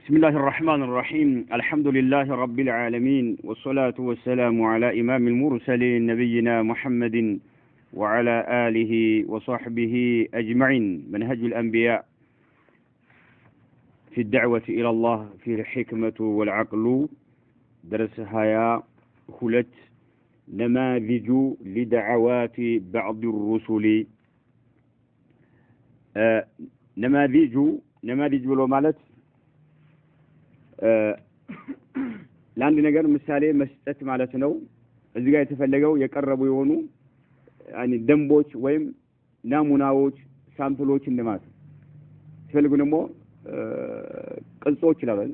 بسم الله الرحمن الرحيم الحمد لله رب العالمين والصلاة والسلام على إمام المرسلين نبينا محمد وعلى آله وصحبه أجمعين منهج الأنبياء في الدعوة إلى الله في الحكمة والعقل درسها يا خلت نماذج لدعوات بعض الرسل نماذج بلو مالت ለአንድ ነገር ምሳሌ መስጠት ማለት ነው። እዚህ ጋር የተፈለገው የቀረቡ የሆኑ ደንቦች ወይም ናሙናዎች ሳምፕሎች እንደማለት ነው። ሲፈልጉ ደግሞ ቅጽዎች ይላል።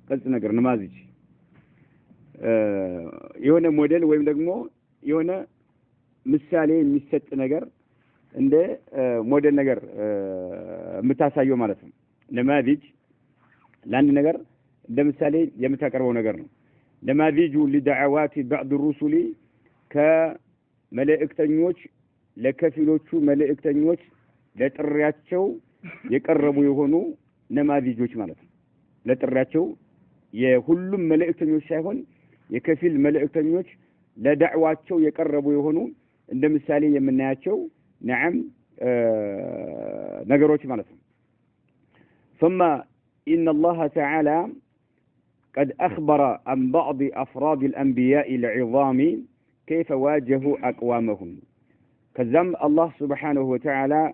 ቅጽ ነገር ነማዚጅ የሆነ ሞዴል ወይም ደግሞ የሆነ ምሳሌ የሚሰጥ ነገር እንደ ሞዴል ነገር የምታሳየው ማለት ነው። ነማዚጅ ለአንድ ነገር እንደምሳሌ የምታቀርበው ነገር ነው። ነማዚጁ لدعوات بعض الرسل ከመላእክተኞች ለከፊሎቹ መላእክተኞች ለጥሪያቸው የቀረቡ የሆኑ ነማዚጆች ማለት ነው። ለጥሪያቸው የሁሉም መላእክተኞች ሳይሆን የከፊል መላእክተኞች ለዳዕዋቸው የቀረቡ የሆኑ እንደምሳሌ የምናያቸው ነዓም ነገሮች ማለት ነው። ثم إن الله تعالى قد أخبر عن بعض أفراد الأنبياء العظام كيف واجهوا أقوامهم كذم الله سبحانه وتعالى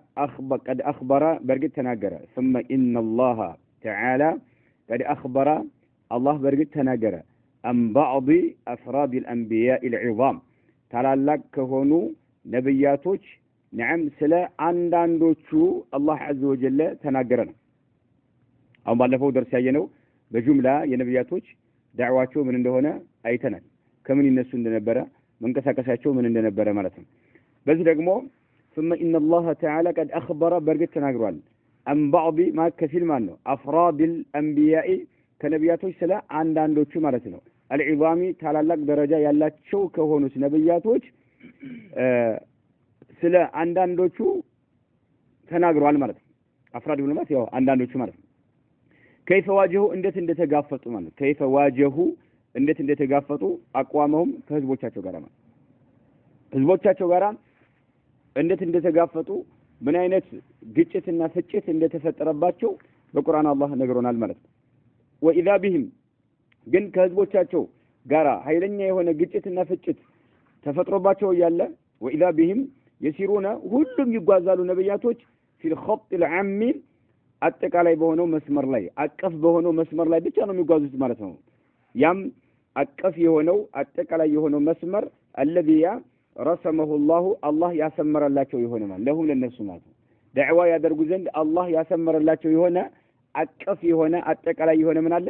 قد أخبر برقد تناقر ثم إن الله تعالى قد أخبر الله برقد تناقر عن بعض أفراد الأنبياء العظام تعالى لك هونو نبياتوش نعم سلا عندوشو الله عز وجل تناقرنا አሁን ባለፈው درس ያየነው በجملة የነብያቶች ዳዕዋቸው ምን እንደሆነ አይተናል። ከምን ይነሱ እንደነበረ መንቀሳቀሳቸው ምን እንደነበረ ማለት ነው። በዚህ ደግሞ ثم إن الله تعالى قد أخبر برقت ተናግሯል عن بعض ما كثير ማለት ነው أفراد الأنبياء ከነብያቶች ስለ አንዳንዶቹ ማለት ነው العظام ታላላቅ ደረጃ ያላቸው ከሆኑት ነብያቶች ስለ አንዳንዶቹ ተናግሯል ማለት ነው። أفراد ማለት ያው አንዳንዶቹ ማለት ነው። كيف واجهوا እንዴት እንደተጋፈጡ ማለት كيف واجهوا እንዴት እንደተጋፈጡ አቋመውም ከህዝቦቻቸው ጋር ማለት ህዝቦቻቸው ጋር እንዴት እንደተጋፈጡ ምን አይነት ግጭትና ፍጭት እንደተፈጠረባቸው በቁርአን አላህ ነግሮናል ማለት ነው። وإذا بهم ግን ከህዝቦቻቸው ጋር ኃይለኛ የሆነ ግጭትና ፍጭት ተፈጥሮባቸው ያለ وإذا بهم يسيرون ሁሉም ይጓዛሉ ነብያቶች في الخط العام አጠቃላይ በሆነው መስመር ላይ አቀፍ በሆነው መስመር ላይ ብቻ ነው የሚጓዙት ማለት ነው። ያም አቀፍ የሆነው አጠቃላይ የሆነው መስመር الذي رسمه الله ያሰመረላቸው የሆነ ማለት ለሁሉ ለነሱ ማለት ነው። ዳዕዋ ያደርጉ ዘንድ አላህ ያሰመረላቸው የሆነ አቀፍ የሆነ አጠቃላይ የሆነ ምን አለ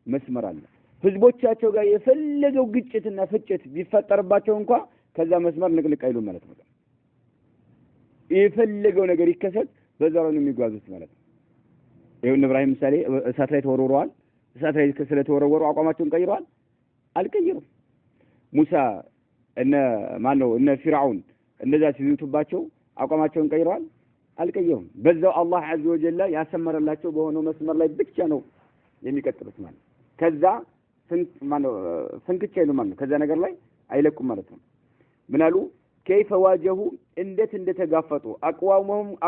መስመር አለ። ህዝቦቻቸው ጋር የፈለገው ግጭትና ፍጭት ቢፈጠርባቸው እንኳን ከዛ መስመር ንቅንቅ አይሉ ማለት ነው። የፈለገው ነገር ይከሰት በዛው ነው የሚጓዙት ማለት ነው። ይሁን ኢብራሂም ምሳሌ እሳት ላይ ተወርውረዋል። እሳት ላይ ስለተወረወሩ አቋማቸውን ቀይረዋል? አልቀየሩም። ሙሳ እነ ፊርዓውን እንደዛ ሲዙቱባቸው አቋማቸውን ቀይረዋል? አልቀየሩም። በዛው አላህ عز وجل ያሰመረላቸው በሆነው መስመር ላይ ብቻ ነው የሚቀጥሉት ማለት ከዛ ፍንክቼ ነው ማለት ከዛ ነገር ላይ አይለቁም ማለት ነው። ምን አሉ كيف واجهوا እንዴት እንደተጋፈጡ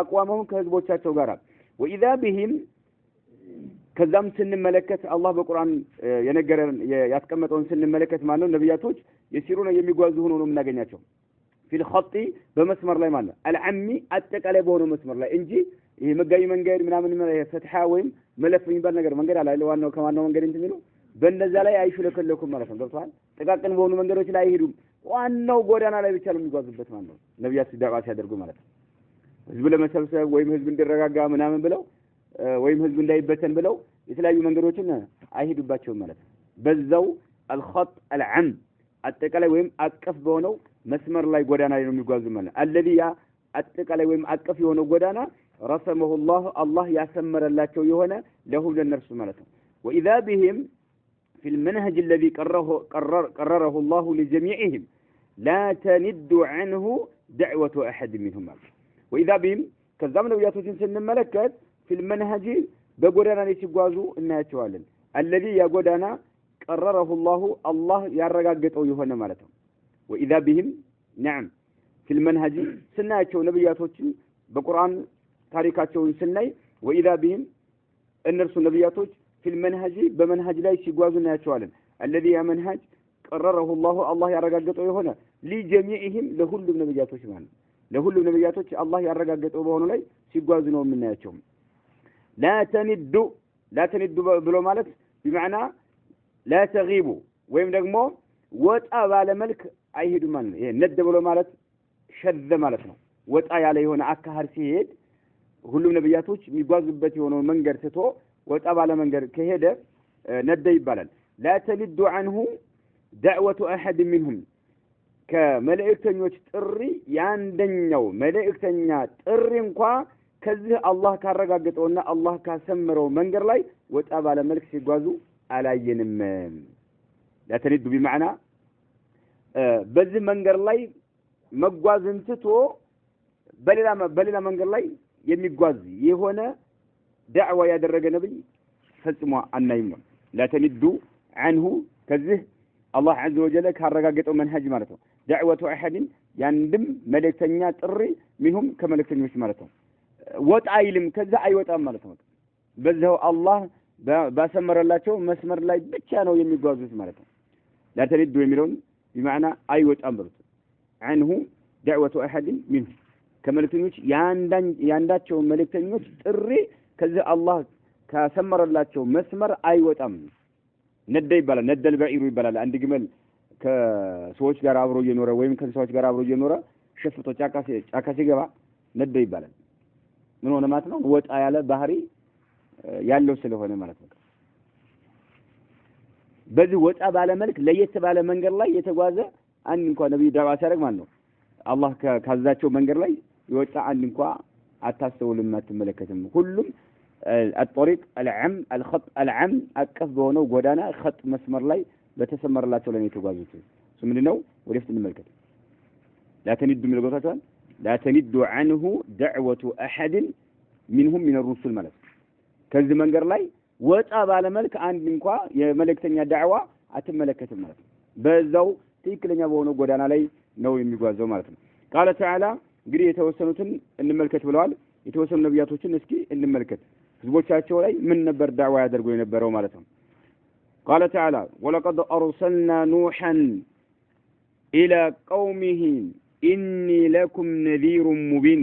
አቋመውም ከህዝቦቻቸው ጋር وإذا بهم ከዛም ስንመለከት አላህ በቁርአን የነገረን ያስቀመጠውን ስንመለከት ማለት ነብያቶች የሲሩና የሚጓዙ ሆኖ ነው የምናገኛቸው في الخط በመስመር ላይ ማለት العمي አጠቃላይ በሆነው መስመር ላይ እንጂ ይሄ መጋቢ መንገድ ምናምን ፈትሃ ወይም መለፍ የሚባል ነገር መንገድ አለ ዋናው ከዋናው መንገድ እንት የሚሉ በእነዛ ላይ አይሽለከለኩም ማለት ነው። ገብቷል? ጥቃቅን በሆኑ መንገዶች ላይ አይሄዱም። ዋናው ጎዳና ላይ ብቻ ነው የሚጓዙበት ማለት ነው። ነብያት ዳዕዋ ሲያደርጉ ማለት ነው። ህዝብ ለመሰብሰብ ወይም ህዝብ እንዲረጋጋ ምናምን ብለው ወይም ህዝብ እንዳይበተን ብለው የተለያዩ መንገዶችን አይሄዱባቸውም ማለት ነው። በዛው الخط العام አጠቃላይ ወይም አቀፍ በሆነው መስመር ላይ ጎዳና ላይ ነው የሚጓዙ ማለት ነው። الذي አጠቃላይ ወይም አቀፍ የሆነው ጎዳና رسمه الله ያሰመረላቸው የሆነ ለሁሉ ለነርሱ ማለት ነው። وإذا بهم في المنهج الذي قرره الله لجميعهم لا تند عنه دعوة أحد منهم وإذا بهم كذبنا وياتوችን ስንመለከት في المنهج በጎዳና ላይ ሲጓዙ እናያቸዋለን الذي يقودنا قرره الله يرغغطو يهونه ማለት ነው واذا بهم نعم في المنهج ስናያቸው ነብያቶችን በቁርአን ታሪካቸውን ስናይ واذا بهم እነርሱ ነብያቶች في المنهج በመንሃጅ ላይ ሲጓዙ እናያቸዋለን الذي منهج قرره الله ያረጋገጠው የሆነ لجميعهم ለሁሉም ነብያቶች ማለት ለሁሉም ነብያቶች الله ያረጋገጠው በሆኑ ላይ ሲጓዙ ነው የምናያቸው لا تندوا ብሎ ማለት بمعنى لا تغيبوا ወይም ደግሞ ወጣ ባለ መልክ አይሄዱ ማለት ነው ይሄ ነድ ብሎ ማለት ሸዘ ማለት ነው ወጣ ያለ የሆነ አካሃር ሲሄድ ሁሉም ነብያቶች የሚጓዙበት የሆነው መንገድ ትቶ ወጣ ባለ መንገድ ከሄደ ነደ ይባላል لا تندوا عنه دعوة أحد منهم كملائكتኞች ጥሪ ያንደኛው መልእክተኛ ጥሪ እንኳን ከዚህ አላህ ካረጋገጠውና አላህ ካሰመረው መንገድ ላይ ወጣ ባለ መልክ ሲጓዙ አላየንም لا تندوا بمعنى በዚህ መንገድ ላይ መጓዝን ትቶ በሌላ መንገድ ላይ የሚጓዝ የሆነ ዳዕዋ ያደረገ ነብይ ፈጽሞ አናይም لا تندوا عنه ከዚህ الله عز وجل ካረጋገጠው መንሃጅ ማለት ነው دعوة أحد ያንድም መልእክተኛ ጥሪ منهم ከመልእክተኞች ማለት ነው ወጣ አይልም ከዛ አይወጣም ማለት ነው በዛው አላህ ባሰመረላቸው መስመር ላይ ብቻ ነው የሚጓዙት ማለት ነው لا تندوا የሚለውን بمعنى አይወጣም ብሉት عنه دعوة أحد منهم ከመልእክተኞች ያንዳቸው መልእክተኞች ጥሪ ከዛ አላህ ካሰመረላቸው መስመር አይወጣም ነደ ይባላል ነደል በዒሩ ይባላል አንድ ግመል ከሰዎች ጋር አብሮ እየኖረ ወይም ከሰዎች ጋር አብሮ እየኖረ ሸፍቶ ጫካ ሲገባ ነደ ይባላል ምን ሆነ ማለት ነው ወጣ ያለ ባህሪ ያለው ስለሆነ ማለት ነው በዚህ ወጣ ባለ መልክ ለየት ባለ መንገድ ላይ የተጓዘ አንድ እንኳን ነብይ ዳዋ ሲያደርግ ማለት ነው አላህ ካዛቸው መንገድ ላይ ይወጣ አንድ እንኳን አታስተውልም አትመለከትም ሁሉም الطريق الخط العام አቀፍ በሆነው ጎዳና خط መስመር ላይ በተሰመረላቸው ላይ የተጓዙት ምንድነው ወደፊት እንመልከት لا تندوا من الغوثات لا تندوا عنه دعوة أحد منهم من الرسل ማለት ከዚህ መንገድ ላይ ወጣ ባለ መልክ አንድ እንኳን የመልእክተኛ ዳዕዋ አትመለከትም ማለት በዛው ትክክለኛ በሆነው ጎዳና ላይ ነው የሚጓዘው ማለት ነው قال تعالى እንግዲህ የተወሰኑትን እንመልከት ብለዋል የተወሰኑ ነብያቶችን እስኪ እንመልከት ህዝቦቻቸው ላይ ምን ነበር ዳዕዋ ያደርጉ የነበረው ማለት ነው قال تعالى ولقد أرسلنا نوحا إلى قومه إني لكم نذير مبين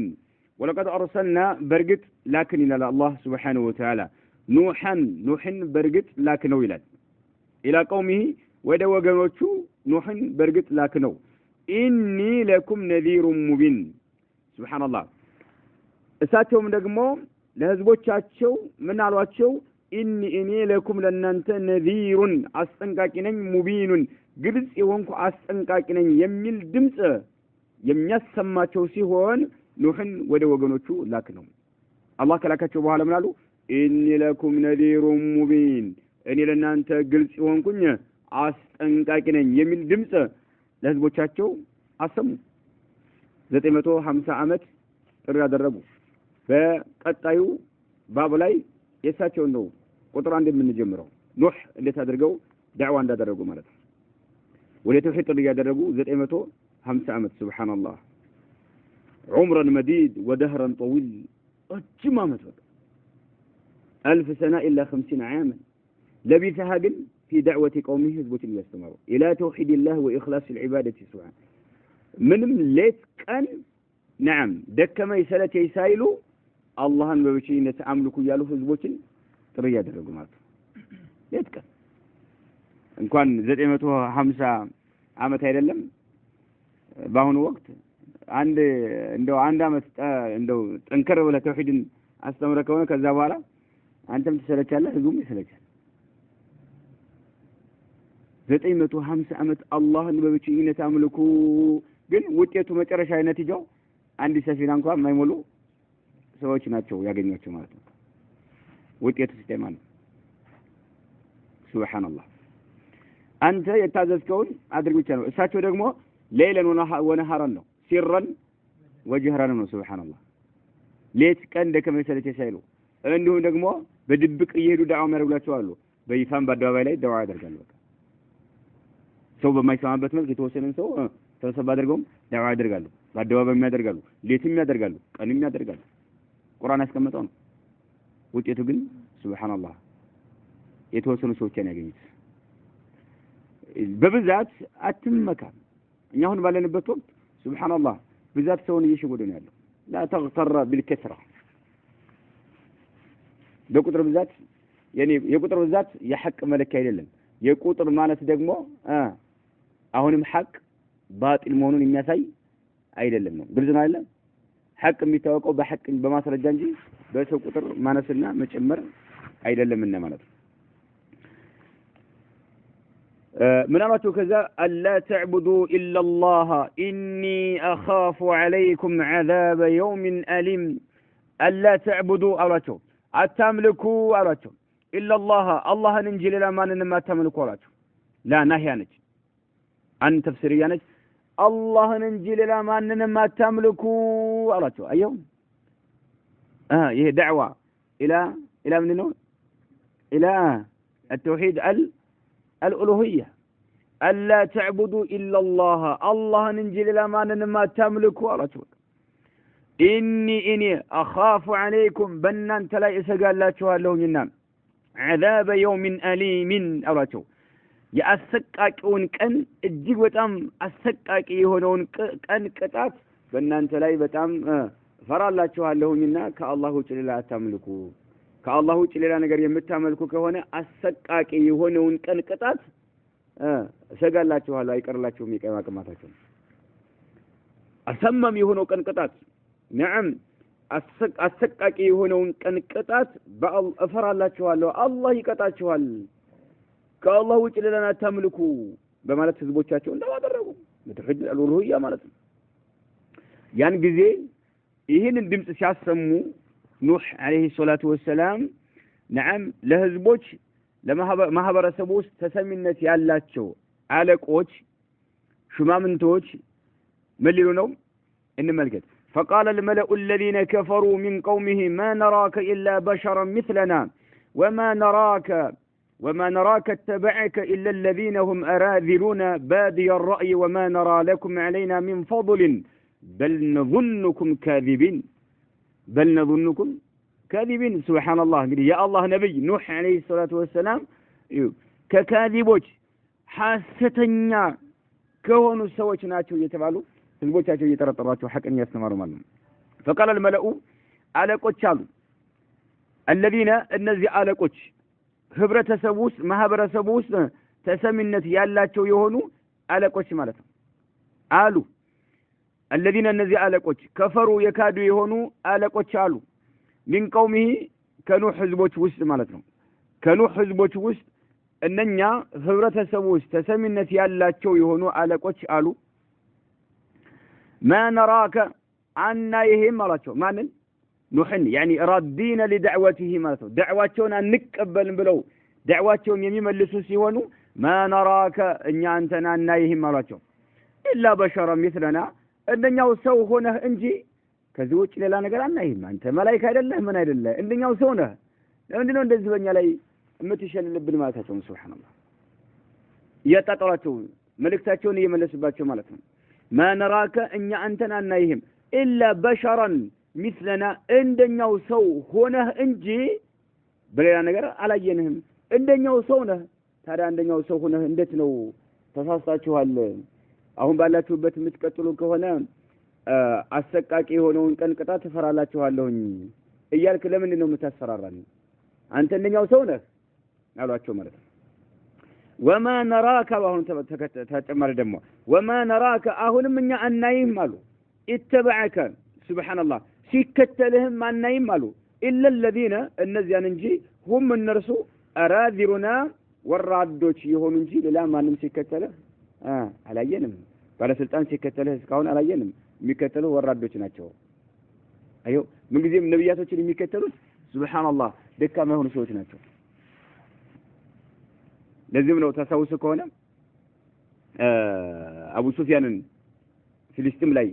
ولقد أرسلنا برقت لكن إلى الله سبحانه وتعالى نوحا برقت لكنه إلى قومه ودا وقنوتشو نوحا برقت لكنه إني لكم نذير مبين سبحان الله እሳቸውም ደግሞ ለህዝቦቻቸው ምን አሏቸው ኢኒ ለኩም ለናንተ ነዚሩን አስጠንቃቂ ነኝ ሙቢኑን ግልጽ የሆንኩ አስጠንቃቂ ነኝ የሚል ድምጽ የሚያሰማቸው ሲሆን ኑህን ወደ ወገኖቹ ላክ ነው አላህ ከላካቸው በኋላ ምን አሉ ኢኒ ለኩም ነዚሩን ሙቢን እኔ ለናንተ ግልጽ የሆንኩኝ አስጠንቃቂ ነኝ የሚል ድምጽ ለህዝቦቻቸው አሰሙ 950 ዓመት ጥሪ ያደረጉ በቀጣዩ ባብ ላይ የሳቸው ነው ቁጥር አንድ የምንጀምረው ኑህ እንዴት አድርገው ዳዕዋ እንዳደረጉ ማለት ነው ወደ ተውሂድ ጥሪ ያደረጉ 950 ዓመት ሱብሃንአላህ عمرا مديد ودهرا طويل رجم ዓመት 1000 سنه الا 50 عاما لبثها ግን في دعوه قومه ህዝቦችን ያስተማሩ الى توحيد الله واخلاص العباده سبحانه ምንም ሌት ቀን نعم ደከመ ይሰለች ይሳይሉ አላህን በብቸኝነት አምልኩ ያሉ ህዝቦችን ጥሪ ያደረጉ ማለት ነው ሌት ቀን እንኳን 950 ዓመት አይደለም በአሁኑ ወቅት እንደው አንድ ዓመት እንደው ጠንከር ብለህ ተውሂድን አስተምረህ ከሆነ ከዛ በኋላ አንተም ትሰለቻለህ ህዝቡም ይሰለቻል 950 ዓመት አላህን በብቸኝነት አምልኩ ግን ውጤቱ መጨረሻ ነቲጃው አንድ ሰፊና እንኳን የማይሞሉ ሰዎች ናቸው ያገኛቸው ማለት ነው ውጤቱ ሲስተም ማለት ሱብሃንአላህ አንተ የታዘዝከውን አድርግ ብቻ ነው እሳቸው ደግሞ ሌሊን ወነሃራን ነው ሲራን ወጀህራን ነው ሱብሃንአላህ ሌት ቀን ደከመ ሰለቸ ሳይሉ እንዲሁ ደግሞ በድብቅ እየሄዱ ዳዕዋ ያደርጉላቸው አሉ በይፋም በአደባባይ ላይ ዱዓ ያደርጋሉ በቃ ሰው በማይሰማበት መልክ የተወሰነን ሰው ተሰባ አድርገውም ዱዓ ያደርጋሉ በአደባባይ ያደርጋሉ ሌትም ያደርጋሉ ቀንም ያደርጋሉ ቁርአን ያስቀመጠው ነው ውጤቱ ግን ሱብሃንአላህ የተወሰኑ ሰዎችን ያገኙት በብዛት አትመካ እኛ አሁን ባለንበት ወቅት ሱብሃንአላህ ብዛት ሰውን እየሸወደ ነው ያለው لا تغتر بالكثرة በቁጥር ብዛት የቁጥር ብዛት የሐቅ መለኪያ አይደለም የቁጥር ማለት ደግሞ አሁንም ሐቅ ባጢል መሆኑን የሚያሳይ አይደለም ነው ግልጽ ነው አይደል ሐቅ የሚታወቀው በሐቅ በማስረጃ እንጂ በሰው ቁጥር ማነስና መጨመር አይደለምና ማለት ነው ምናልባቸው ከዛ አላ ተዕቡዱ ኢላላህ ኢኒ አኻፉ ዐለይኩም ዐዛበ የውሚን አሊም አላ ተዕቡዱ አሏቸው አታምልኩ አሏቸው ኢላላህ አላህን እንጂ ሌላ ማንንም አታምልኩ አሏቸው ላ ናህያ ነች አን ተፍሲርያ ነች አላህን እንጂ ሌላ ማንንም አታምልኩ አሏቸው አየው ይሄ ዳዕዋ ኢላ ምን ነው ኢላ التوحيد الألوهية ألا تعبدوا إلا الله ننجي لما ننما تملكوا رسول إني أخاف عليكم بنان تلا إسقال لا تشوهلهم ينام عذاب يوم أليم أراتو يا أسقاكون كان الجيب وتام أسقاك يهونون كان كتات بنان تلا بتام فرا لا تشوهلهم ينام كالله تلا تملكوا كالله تلا نجر يمتملكوا كهونا أسقاك يهونون كان كتات ሰጋላችኋለሁ አይቀርላችሁም ይቀማቀማታችሁ አሰማም የሆነው ቀንቀጣት ነዓም አሰቃቂ የሆነውን ቀንቀጣት በአላህ እፈራላችኋለሁ አላህ ይቀጣችኋል ከአላህ ውጭ ሌላ አታምልኩ በማለት ህዝቦቻቸው እንዳደረጉ በተውሂድ አልኡሉሂያ ማለት ነው ያን ጊዜ ይህንን ድምጽ ሲያሰሙ ኑህ አለይሂ ሰላቱ ወሰላም ነዓም ለህዝቦች ለማህበረሰቡ ውስጥ ተሰሚነት ያላቸው አለቆች ሹማምንቶች መልሉ ነው እንመልከት فقال الملأ الذين كفروا من قومه ما نراك إلا بشرا مثلنا وما نراك اتبعك إلا الذين هم أراذلون بادي الرأي وما نرى لكم علينا من فضل بل نظنكم كاذبين سبحان الله يا الله نبي نوح عليه الصلاة والسلام ككاذبوች ሐሰተኛ ከሆኑ ሰዎች ናቸው እየተባሉ ህዝቦቻቸው እየተረጠሯቸው ሐቅን ያስተማሩ ማለት ነው فقال الملأ አለቆች አሉ الذين እነዚህ አለቆች ህብረተሰቡ ውስጥ ማህበረሰቡ ውስጥ ተሰሚነት ያላቸው የሆኑ አለቆች ማለት ነው አሉ الذين እነዚህ አለቆች ከፈሩ የካዱ የሆኑ አለቆች አሉ من قومه كنوح ህዝቦች ውስጥ ማለት ነው ከኑህ ህዝቦች ውስጥ እነኛ ህብረተሰቡ ውስጥ ተሰሚነት ያላቸው የሆኑ አለቆች አሉ ما نراك عنا يهم አላቸው ማንን ኑህን يعني رادين لدعوته ማለት ነው ዳዕዋቸውን አንቀበልም ብለው ዳዕዋቸውን የሚመልሱ ሲሆኑ ما نراك እኛ አንተና እና ይህም አላቸው إلا بشرا مثلنا እንደኛው ሰው ሆነህ እንጂ ከዚህ ውጭ ሌላ ነገር አናይም አንተ መላእክት አይደለህ ምን አይደለህ እንደኛው ሰው ነህ ለምንድነው እንደዚህ በእኛ ላይ የምትሸልልብን ማለታቸው ሱብሃንአላህ ያጣጣላቸው መልእክታቸውን እየመለሱባቸው ማለት ነው ما نراك እኛ አንተን አናይህም إلا بشرا مثلنا እንደኛው ሰው ሆነህ እንጂ በሌላ ነገር አላየንህም እንደኛው ሰው ነህ ታዲያ እንደኛው ሰው ሆነህ እንዴት ነው ተሳስታችኋል አሁን ባላችሁበት የምትቀጥሉ ከሆነ አሰቃቂ የሆነውን ቀን ቅጣት ተፈራላችኋለሁኝ እያልክ ለምን ነው የምታስፈራራኝ አንተ እንደኛው ሰው ነህ አሏቸው ማለት ነው وما نراك አሁን ተጨማሪ ደግሞ وما نراك አሁንም እኛ አናይም አሉ اتبعك سبحان الله ሲከተልህም አናይም አሉ إلا الذين እነዚያን እንጂ هم እነርሱ أراذلنا ወራዶች የሆኑ እንጂ ሌላ ማንም ሲከተልህ አላየንም ባለስልጣን ሲከተልህ እስካሁን አላየንም የሚከተሉ ወራዶች ናቸው አዩ ምን ጊዜም ነብያቶችን የሚከተሉት ሱብሃንአላህ ደካማ የሆኑ ሰዎች ናቸው ለዚህም ነው ተሳውስ ከሆነ አቡ ሱፊያንን ፍልስጤም ላይ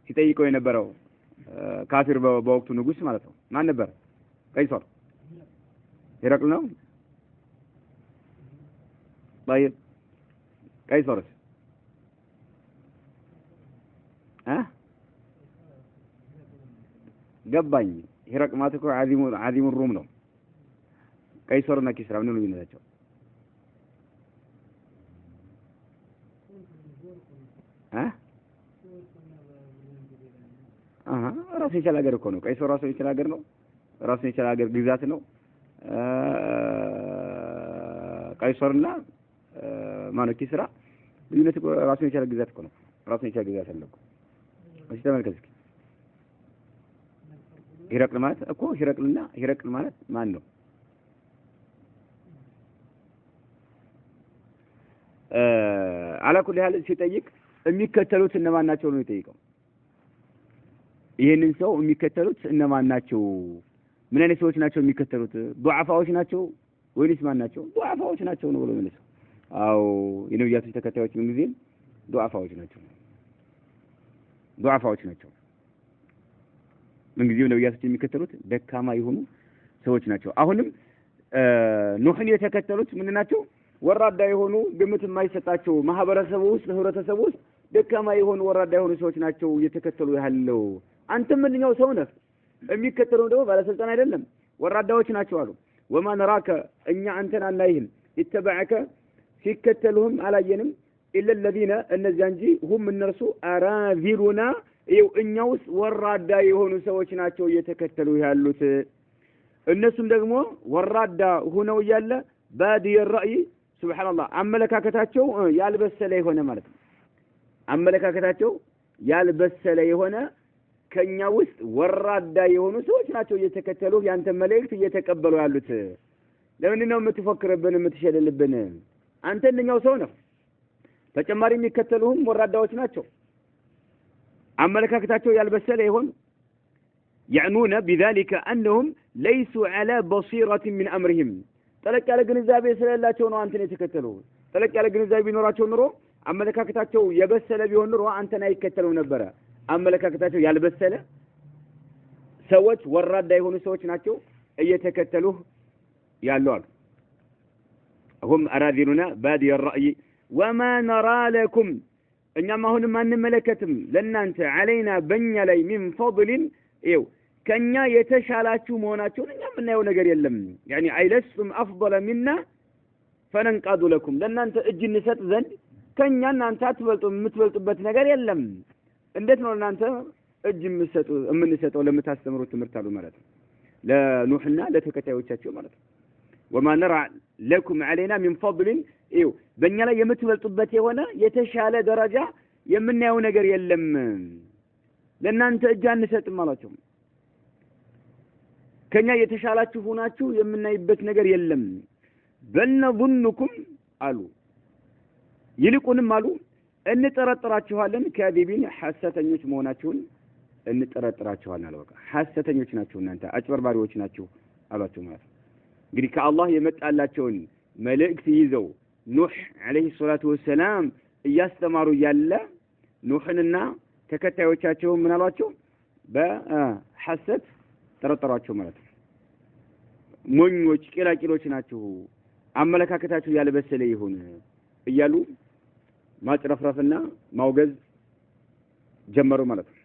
ሲጠይቀው የነበረው ካፊር በወቅቱ ንጉስ ማለት ነው ማን ነበር ቀይሰር ሄራቅል ነው طيب قيصرس ገባኝ ሂረቅ ማለት እኮ ዓዚሙ ሩም ነው ቀይሶርና ኪስራ ምን ነው የሚነታቸው ራሱን የቻለ ሀገር እኮ ነው ቀይሶር ራሱን የቻለ ሀገር ነው ራሱን የቻለ ሀገር ግዛት ነው ቀይሶርና ማነው ኪስራ ልዩነት እኮ ራሱን የቻለ ግዛት እኮ ነው ራሱን የቻለ ግዛት አለው እሺ ተመልከት ሂረቅል ማለት እኮ ሂረቅል ማለት ማን ነው አላኩል ያህል ሲጠይቅ የሚከተሉት እነማን ናቸው ነው የጠየቀው ይሄንን ሰው የሚከተሉት እነማን ናቸው ምን አይነት ሰዎች ናቸው የሚከተሉት ዱዓፋዎች ናቸው ወይስ ማን ናቸው ዱዓፋዎች ናቸው ነው ብሎ መልሰው አዎ የነብያቶች ተከታዮች ምን ጊዜ ዱዓፋዎች ናቸው ምን ጊዜ ነብያቶች የሚከተሉት ደካማ የሆኑ ሰዎች ናቸው አሁንም ኑህን የተከተሉት ምን ናቸው ወራዳ የሆኑ ግምት የማይሰጣቸው ማህበረሰቡ ውስጥ ህብረተሰቡ ውስጥ ደካማ የሆኑ ወራዳ የሆኑ ሰዎች ናቸው እየተከተሉ ያለው አንተ ምንኛው ሰው ነህ የሚከተለው ደግሞ ባለስልጣን አይደለም ወራዳዎች ናቸው አሉ ወማ ነራከ እኛ አንተን አናይህም ይተበዐከ ሲከተሉህም አላየንም ኢለ الذين እነዚያ እንጂ ሁም እነርሱ አራዚሉና ይው እኛ ውስጥ ወራዳ የሆኑ ሰዎች ናቸው እየተከተሉ ያሉት እነሱም ደግሞ ወራዳ ሆነው ያለ ባዲ الرأي ሱብሃንአላህ አመለካከታቸው ያልበሰለ የሆነ ማለት ነው አመለካከታቸው ያልበሰለ የሆነ ከኛ ውስጥ ወራዳ የሆኑ ሰዎች ናቸው እየተከተሉ ያንተ መልእክት እየተቀበሉ ያሉት ለምን ነው የምትፈክርብን የምትሸልልብን አንተ እንደኛው ሰው ነው ተጨማሪ የሚከተሉህም ወራዳዎች ናቸው አመለካከታቸው ያልበሰለ ይሆን يعنون بذلك أنهم ليسوا على بصيرة من أمرهم ጠለቅ ያለ ግንዛቤ ስለሌላቸው ነው አንተን የተከተሉ ጠለቅ ያለ ግንዛቤ ቢኖራቸው ኑሮ አመለካከታቸው የበሰለ ቢሆን ኑሮ አንተን አይከተሉ ነበር አመለካከታቸው ያልበሰለ ሰዎች ወራዳ የሆኑ ሰዎች ናቸው እየተከተሉ ያለው هم أراذلنا بادي الرأي وما نرى لكم እኛም አሁንም አንመለከትም ለእናንተ علينا በእኛ ላይ من فضل ይው ከኛ የተሻላችሁ መሆናችሁን እኛ ምናየው ነገር የለም يعني አይለስም أفضل منا فننقاد لكم ለእናንተ እጅ እንሰጥ ዘንድ ከኛ እናንተ የምትበልጡበት ነገር የለም እንዴት ነው እናንተ እጅ የምንሰጠው ለምታስተምሩት ትምህርት አሉ ማለት ነው ለኑህና ለተከታዮቻቸው ማለት ነው وما نرى لكم علينا من فضل ይው በእኛ ላይ የምትበልጡበት የሆነ የተሻለ ደረጃ የምናየው ነገር የለም ለእናንተ እጅ አንሰጥም አላቸው ከኛ የተሻላችሁ ሆናችሁ የምናይበት ነገር የለም በልነظنكم አሉ ይልቁንም አሉ እንጠረጥራችኋለን ካዲቢን ሐሰተኞች መሆናችሁን እንጠረጥራችኋለን አለ በቃ ሐሰተኞች ናችሁ እናንተ አጭበርባሪዎች ናችሁ አሏቸው ማለት እንግዲህ ከአላህ የመጣላቸውን መልእክት ይዘው ኑህ አለይሂ ሰላቱ ወሰላም እያስተማሩ ያለ ኑህንና ተከታዮቻቸው ምን አሏቸው በሐሰት ተጠረጠሯቸው ማለት ነው ሞኞች ቂላቂሎች ናችሁ አመለካከታችሁ ያልበሰለ ይሁን እያሉ ማጥረፍረፍና ማውገዝ ጀመሩ ማለት ነው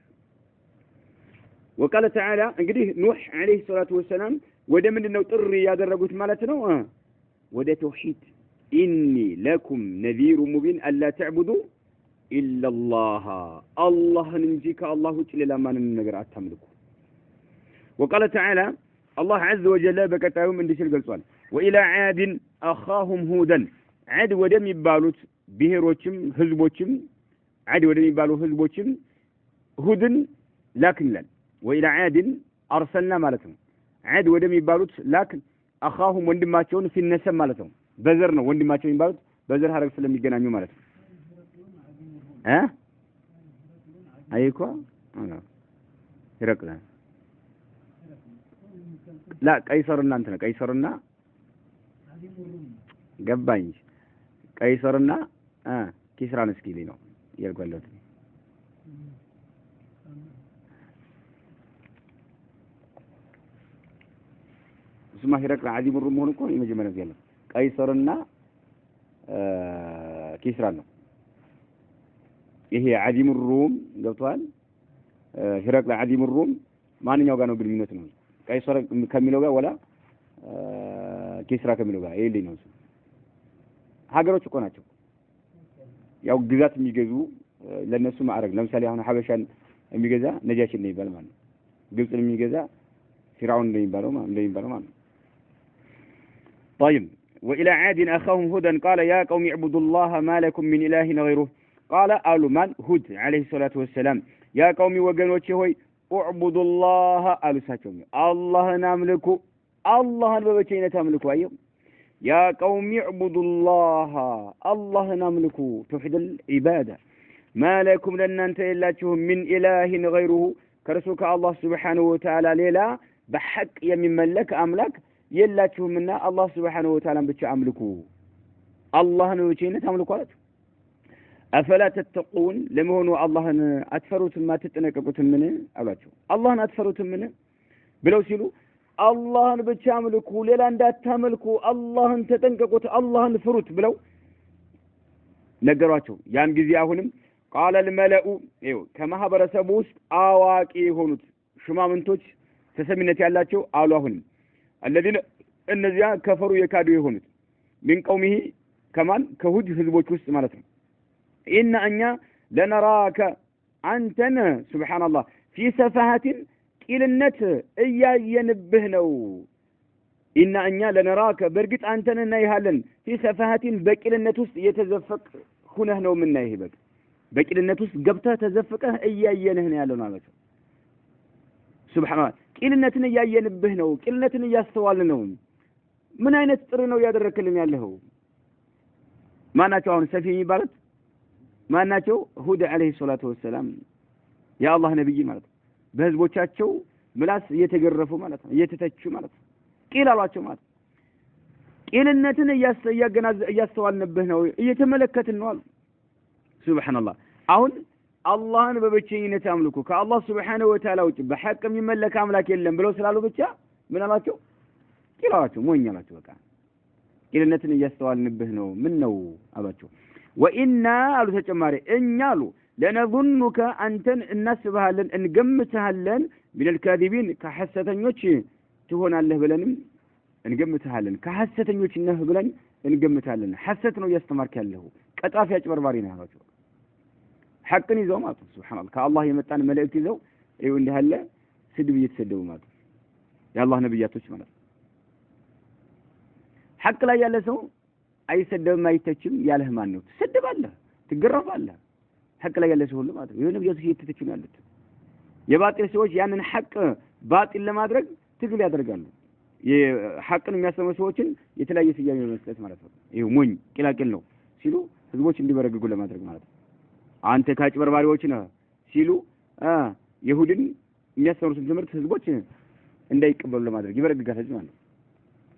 وقال تعالى እንግዲህ ኑህ አለይሂ ሰላቱ ወሰላም ወደ ምንድነው ጥሪ ያደረጉት ማለት ነው ወደ ተውሂድ ኢኒ ለኩም ነዚሩ ሙቢን አላ ተዕቡዱ ኢላ አላህ አላህን እንጂ ከአላህ ውጭ ሌላ ማንንም ነገር አታምልኩ وقال تعالى الله عز وجل በቀጣዩም እንዲህ ሲል ገልጿል وإلى عاد أخاهم هودا عاد ወደም ይባሉት ብሔሮችም ህዝቦችም عاد ወደም ይባሉ ህዝቦችም ሁድን ላክንለን وإلى عاد أرسلنا ማለት ነው عاد ወደም ይባሉት ላክ أخاهم ወንድማቸውን ሲነሰብ ማለት ነው በዘር ነው ወንድማቸው የሚባሉት በዘር ሐረግ ስለሚገናኙ ማለት ነው አይኮ ይረቅላል لا ቀይሰርና እንት ነው ቀይሰርና ገባኝ ቀይሰርና ኪስራን እስኪ ነው ያልጓለት ስማ ሂረቅል ዓዚም ሩም ሆኖ እኮ የመጀመሪያ ያለው ቀይሰርና ኪስራ ነው ይሄ ዓዚሙ ሩም ገብቷል ሂረቅል ዓዚሙ ሩም ማንኛው ጋር ነው ግንኙነት ነው ቀይሰር ከሚለው ጋር ወላ ኪስራ ከሚለው ጋር ይሄ ነው ሀገሮች እኮ ናቸው ያው ግዛት የሚገዙ ለነሱ ማዕረግ ለምሳሌ አሁን ሐበሻን የሚገዛ ነጃሺ ነው ይባል ማለት ነው ግብጽን የሚገዛ ፊራውን ነው ይባለው ማለት ነው طيب والى عاد اخاهم هودا قال يا قوم اعبدوا الله ما لكم من اله غيره قال قالوا من هود عليه الصلاه والسلام يا قوم ወገኖቼ ሆይ اعبدوا الله አሉሳቸው አላህን አምልኩ አላህን በብቸኝነት አምልኩ አየው يا قوم اعبدوا الله نملكوا توحيد العباده ما لكم لننت يلاچو من اله غيره كرسوك الله سبحانه وتعالى ليلا بحق يمملك املاك يلاچومنا الله سبحانه وتعالى ብቻ አምልኩ አላህን በብቸኝነት አምልኩ አላችሁ افلا تتقون ለመሆኑ አላህን አትፈሩትም አትጠነቀቁትም ምን አሏቸው አላህን አትፈሩትም ምን ብለው ሲሉ አላህን ብቻ አምልኩ ሌላ እንዳታመልኩ አላህን ተጠንቀቁት አላህን ፍሩት ብለው ነገሯቸው ያን ጊዜ አሁንም قال الملأ ይው ከማህበረሰቡ ውስጥ አዋቂ የሆኑት ሽማምንቶች ተሰሚነት ያላቸው አሉ አሁንም الذين እነዚያ ከፈሩ የካዱ የሆኑት من قومه ከማን ከሁድ ህዝቦች ውስጥ ማለት ነው إن أن لنراك أنتنا سبحان الله في سفاهة إلنت إيانبه نو إن أن لنراك برقت أنتنا نيهالن في سفاهة بكيلنتوس يتزفق هنا نو من نيهبك بكيلنتوس قبتها تزفقه إيانه نيالون على سبحان الله إلنتنا إيانبه نو إلنتنا يستوال نو من أين تطرنو يادرك لنا له ما ناتعون سفيه بارد ما ناتو هود عليه الصلاة والسلام يا الله نبي مالت بهزبوቻቸው ምላስ እየተገረፉ ማለት ነው እየተተቹ ማለት ነው ቂል አሏቸው ማለት ቂልነትን እያስተዋልንብህ ነው እየተመለከትን ነው አሉ ሱብሃንአላህ አሁን አላህን በብቸኝነት አምልኩ ከአላህ Subhanahu Wa Ta'ala ውጭ በሐቅ የሚመለክ አምላክ የለም ብለው ስላሉ ብቻ ምን አሏቸው ቂል አሏቸው ሞኝ አሏቸው በቃ ቂልነትን እያስተዋልንብህ ነው ምን ነው አሏቸው وإنا አሉ ተጨማሪ እኛ አሉ لنظنك أنتن الناس بهالن انقمتهالن من الكاذبين كحستنيوش تهون الله بلنم انقمتهالن كحستنيوش إنه بلن انقمتهالن حستنو يستمرك له كتاف يجبر بارينا هذا حقني زو ماتو سبحان الله كالله يمتان ملائكتي زو ايو اللي هلا سدب يتسدبوا ماتو يا الله نبياتوش مالت حق لا يالسو أي سدب ما يتجم ياله مانو تسدب الله تقرب الله حق لا يالسو ሁሉ ማለት ነው የሆነ ቢያስ እየተተቹ ነው ያሉት የባጢል ሰዎች ያንን ሐቅ ባጢል ለማድረግ ትግል ያደርጋሉ የሐቅን የሚያስተምሩ ሰዎችን የተለያየ ስያሜ መስጠት ማለት ነው ይሄው ሞኝ ቂላቂል ነው ሲሉ ህዝቦች እንዲበረግጉ ለማድረግ ማለት ነው አንተ ካጭበርባሪዎች ነህ ሲሉ ይሁድን የሚያስተምሩትን ትምህርት ህዝቦች እንዳይቀበሉ ለማድረግ ይበረግጋል ህዝብ ማለት ነው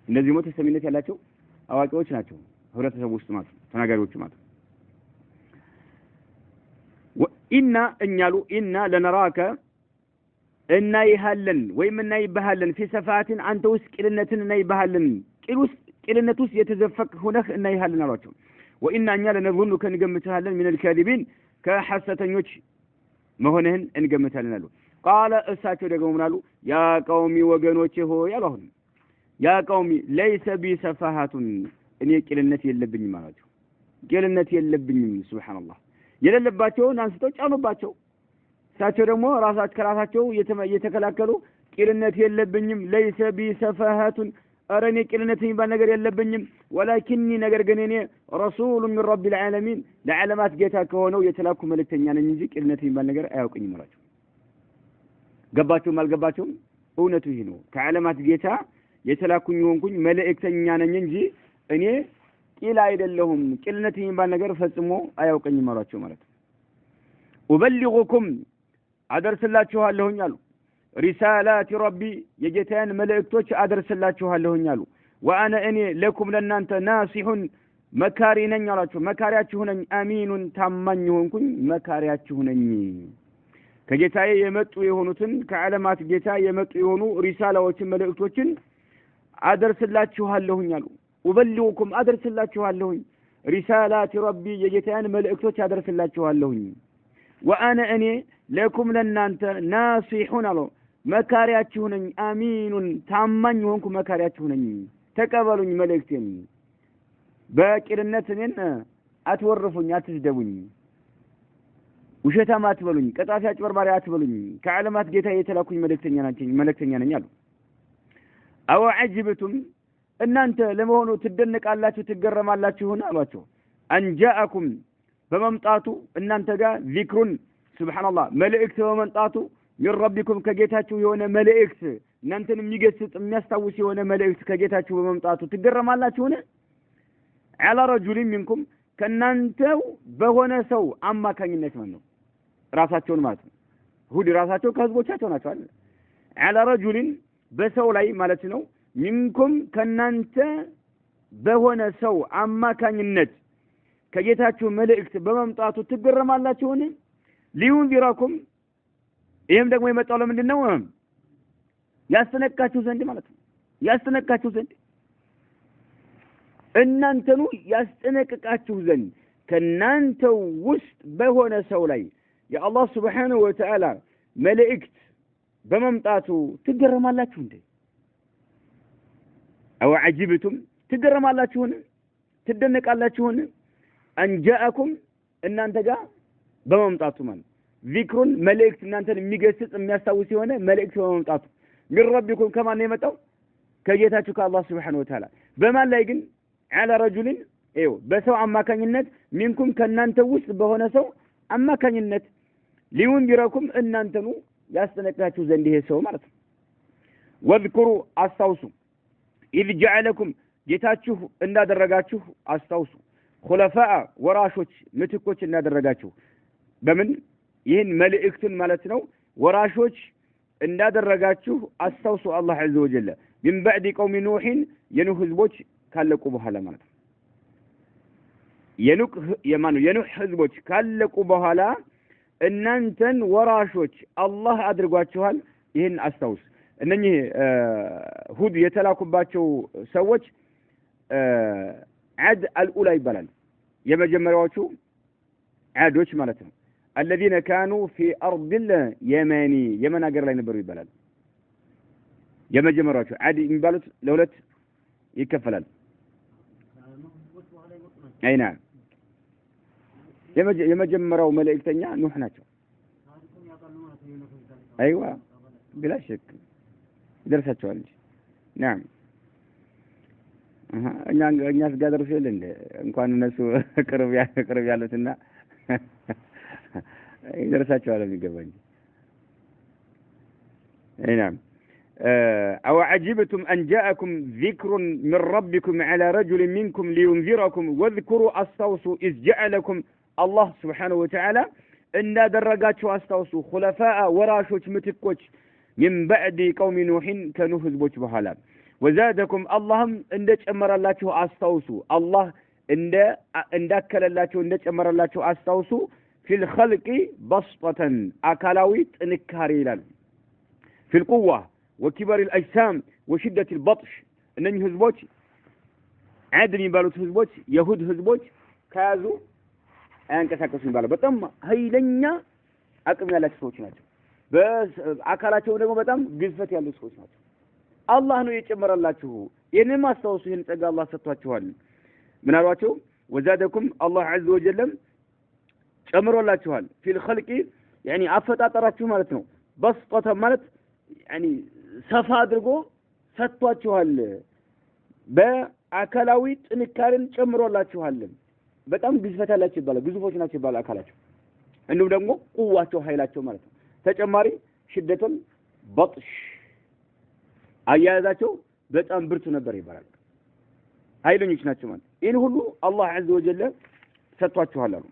እነዚህ ሞት ተሰሚነት ያላቸው አዋቂዎች ናቸው ህብረተሰቡ ውስጥ ማለት ነው ተናጋሪዎች ማለት ነው وإنا إنيالو إنا لنراك إنا يهلن ويمنا يبهلن في سفات أنت وسكلنة إنا يبهلن كلنتوس يتزفق هناك إنا يهلن راتهم وإنا إنيا لنظنك نقمتهلن من الكاذبين كحسة يوش مهنهن نقمتهلن له قال أساتو دقومنا له يا قومي وقنوشه يا لهم يا قومي ليس بي سفاهات إني كلنتي يلبني مالاتهم كلنتي يلبني سبحان الله የለለባቸውን አንስተው ጫኑባቸው ሳቸው ደግሞ ራሳቸው የተከላከሉ ቂልነት የለብኝም ليس بي سفاهات አረኔ ቂልነት የሚባል ነገር የለብኝም ولكني ነገር ግን እኔ رسول من رب العالمين ለዓለማት ጌታ ከሆነው የተላኩ መልእክተኛ ነኝ እንጂ ቂልነት የሚባል ነገር አያውቅኝም ማለት ገባችሁ ማልገባችሁ እውነቱ ይሄ ነው ከዓለማት ጌታ የተላኩኝ ሆንኩኝ መልእክተኛ ነኝ እንጂ እኔ ቂል አይደለሁም ቂልነት የሚባል ነገር ፈጽሞ አያውቀኝም አሏቸው ማለት ነው ወበልጉኩም አደርስላችኋለሁኝ አሉ ሪሳላት ረቢ የጌታን መልእክቶች አደርስላችኋለሁኝ አሉ ወአና እኔ ለኩም ለናንተ ናሲሁን መካሪ ነኝ አሏቸው መካሪያችሁ ነኝ አሚኑን ታማኝ ሆንኩኝ መካሪያችሁ ነኝ ከጌታዬ የመጡ የሆኑትን ከዓለማት ጌታ የመጡ የሆኑ ሪሳላዎችን መልእክቶችን አደርስላችኋለሁኝ አሉ وبلغكم أدرس الله شوالهن ሪሳላት ረቢ የጌታዬን መልእክቶች አደርስላችኋለሁኝ ወአነ እኔ ለኩም ለናንተ ናሲሑን አለው መካሪያችሁ ነኝ አሚኑን ታማኝ ሆንኩ መካሪያችሁ ነኝ ተቀበሉኝ መልእክቴን በቂርነት እኔን አትወርፉኝ አትስደቡኝ ውሸታም አትበሉኝ ቀጣፊ አጭበርባሪ አትበሉኝ ከዓለማት ጌታ የተላኩኝ መልእክተኛ ነኝ አሉ አው አጅብቱም እናንተ ለመሆኑ ትደነቃላችሁ ትገረማላችሁና አሏቸው አንጃአኩም በመምጣቱ እናንተ ጋር ዚክሩን ሱብሃንአላህ መልእክት በመምጣቱ من ربكم ከጌታችሁ የሆነ መልእክት እናንተን የሚገስጽ የሚያስታውስ የሆነ መልእክት ከጌታችሁ በመምጣቱ ትገረማላችሁና على رجل منكم ከናንተው በሆነ ሰው አማካኝነት ነው ራሳቸውን ማለት ነው ሁዲ ራሳቸው ከህዝቦቻቸው ናቸው አይደል على رجل በሰው ላይ ማለት ነው منكم ከናንተ በሆነ ሰው አማካኝነት ከጌታችሁ መልእክት በመምጣቱ ትገረማላችሁን ሊዩንዚራኩም ይሄም ደግሞ የመጣው ለምንድን ነው ያስተነካችሁ ዘንድ ማለት ነው ያስተነካችሁ ዘንድ እናንተኑ ያስተነቅቃችሁ ዘንድ ከናንተው ውስጥ በሆነ ሰው ላይ የአላህ Subhanahu Wa Ta'ala መልእክት በመምጣቱ ትገረማላችሁ እንዴ አው አጅብቱም ትገረማላችሁን ትደነቃላችሁን አንጃአኩም እናንተ ጋር በመምጣቱ ማለት ዚክሩን መልእክት እናንተን የሚገስጽ የሚያስታውስ የሆነ መልእክት በመምጣቱ من ربكم كما ነው የመጣው ከጌታችሁ ከአላህ Subhanahu Wa Ta'ala በማን ላይ ግን على رجل ايوه በሰው አማካኝነት منكم ከናንተ ውስጥ በሆነ ሰው አማካኝነት ሊዩንዲረኩም እናንተኑ ያስተነቅቃችሁ ዘንድ ይሄ ሰው ማለት ነው ወذكروا አስታውሱ إذ جعلكم ጌታችሁ እንዳደረጋችሁ አስታውሱ خلفاء ወራሾች ምትኮች እንዳደረጋችሁ በምን ይህን መልእክቱን ማለት ነው ወራሾች እንዳደረጋችሁ አስታውሱ አላህ عز وجل من بعد قوم نوح የኑህ ህዝቦች ካለቁ በኋላ ማለት ነው የኑህ ህዝቦች ካለቁ በኋላ እናንተን ወራሾች አላህ አድርጓችኋል ይህን አስታውስ እነኚህ ሁድ የተላኩባቸው ሰዎች عاد الأولى ይባላል የመጀመሪያዎቹ عادዎች ማለት ነው الذين كانوا في أرض اليماني የመን ሀገር ላይ ነበሩ ይባላል የመጀመሪያዎቹ عاد የሚባሉት ለሁለት ይከፈላል አይና የመጀመሪያው መልእክተኛ ኑህ ናቸው አይዋ بلا شك ይደርሳቸዋል እንጂ نعم እኛስ ጋር ደርሶ የለ እንደ እንኳን እነሱ ቅርብ ያሉትና ይደርሳቸዋል የሚገባኝ نعم أو عجبتم أن جاءكم ذكر من ربكم على رجل منكم لينذركم واذكروا أستوصوا إذ جعلكم الله سبحانه وتعالى إن درجاتوا أستوصوا خلفاء وراشوش متكوش من بعد قوم نوح كانوا هزبوش بحالا وزادكم اللهم اندج امر الله أستوصوا الله اندكل الله اندج امر الله أستوصوا في الخلق بسطة أكلاويت انكاريلا في القوة وكبر الأجسام وشدة البطش إنني هزبوش عادل يبالوت هزبوش يهود هزبوش كازو أنكساكسون يبالو بطم هاي لنيا أكمل لك سوچ ناتو بس أكلاቸው ደግሞ በጣም ግዝፈት ያሉ ሰዎች ናቸው አላህ ነው የጨመረላችሁ የኔ ማስተዋወሱ ይሄን ጸጋ አላህ ሰጥቷችኋል ምን አሏቸው ወዛደኩም አላህ عز وجل ጨምሮላችኋል في الخلق يعني አፈጣጠራችሁ ማለት ነው በስጠተ ማለት يعني ሰፋ አድርጎ ሰጥቷችኋል በአካላዊ ጥንካሬን ጨምሮላችኋል በጣም ግዝፈት ያላችሁ ይባላል ግዙፎች ናቸው ይባላል አካላቸው እንዴም ደግሞ ቁዋቸው ኃይላቸው ማለት ነው ተጨማሪ ሽደቱን በጥሽ አያያዛቸው በጣም ብርቱ ነበር ይባላል ኃይለኞች ናቸው ማለት ይሄን ሁሉ አላህ عز وجل ሰጥቷችኋል አሉ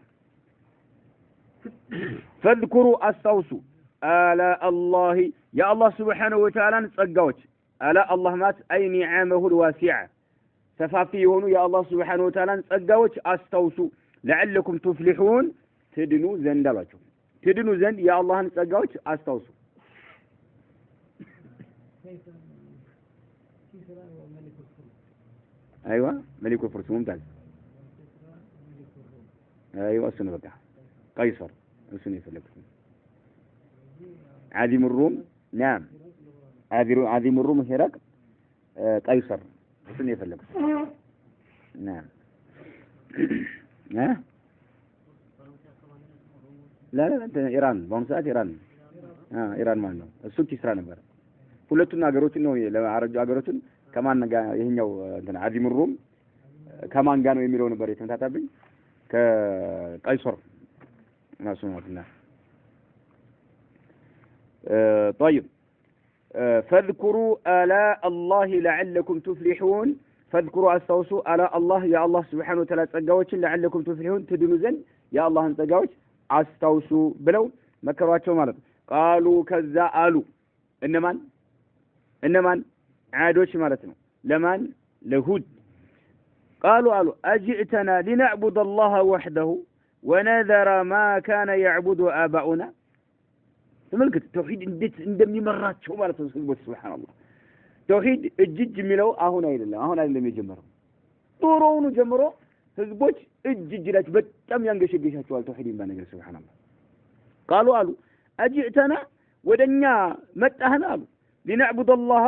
فذكروا استوصوا على الله يا الله سبحانه وتعالى ጸጋዎች على الله ማት اي نعمه الواسعه ሰፋፊ የሆኑ يا الله سبحانه وتعالى ጸጋዎች አስተውሱ لعلكم تفلحون ትድኑ ዘንድ አሏቸው ትድኑ ዘንድ يا الله ጸጋዎች አስተውሱ ايوه ملك الفرس ممتاز ايوه اسنه بقى قيصر اسنه يفلك عظيم الروم نعم عظيم الروم هرقل قيصر اسنه يفلك نعم ها لا انت ኢራን በአሁኑ ሰዓት ኢራን ኢራን ማለት ነው እሱ ኪስራ ነበር ሁለቱን ሀገሮችን ነው ለአረብ ሀገሮችን ከማን ጋር ይሄኛው እንትን አዚም ሩም ከማን ጋር ነው የሚለው ነበር የተመታታብኝ ከቀይሶር ማሱማትና طيب فاذكروا آلاء الله لعلكم تفلحون فاذكروا استوصوا آلاء الله يا الله سبحانه وتعالى ጸጋዎችን لعلكم تفلحون ትድኑ ዘንድ ያ አላህን ጸጋዎች አስታውሱ ብለው መከሯቸው ማለት ነው ቃሉ ከዛ አሉ እነማን ዓዶች ማለት ነው ለማን ለሁድ ቃሉ አሉ አጅእተና لنعبد الله وحده ونذر ما كان يعبد آباؤنا ተመልከቱ ተውሂድ እንዴት እንደሚመራቸው ማለት ነው ሱብሃንአላህ ተውሂድ እጅ የሚለው አሁን አይደለም የጀመረው ጦሮውኑ ጀምሮ ህዝቦች እጅ ላይ በጣም ያንገሸገሻቸዋል ተውሂድ የሚባል ሱብሃንአላህ ቃሉ አሉ አጅእተና ወደኛ መጣህና አሉ لنعبد الله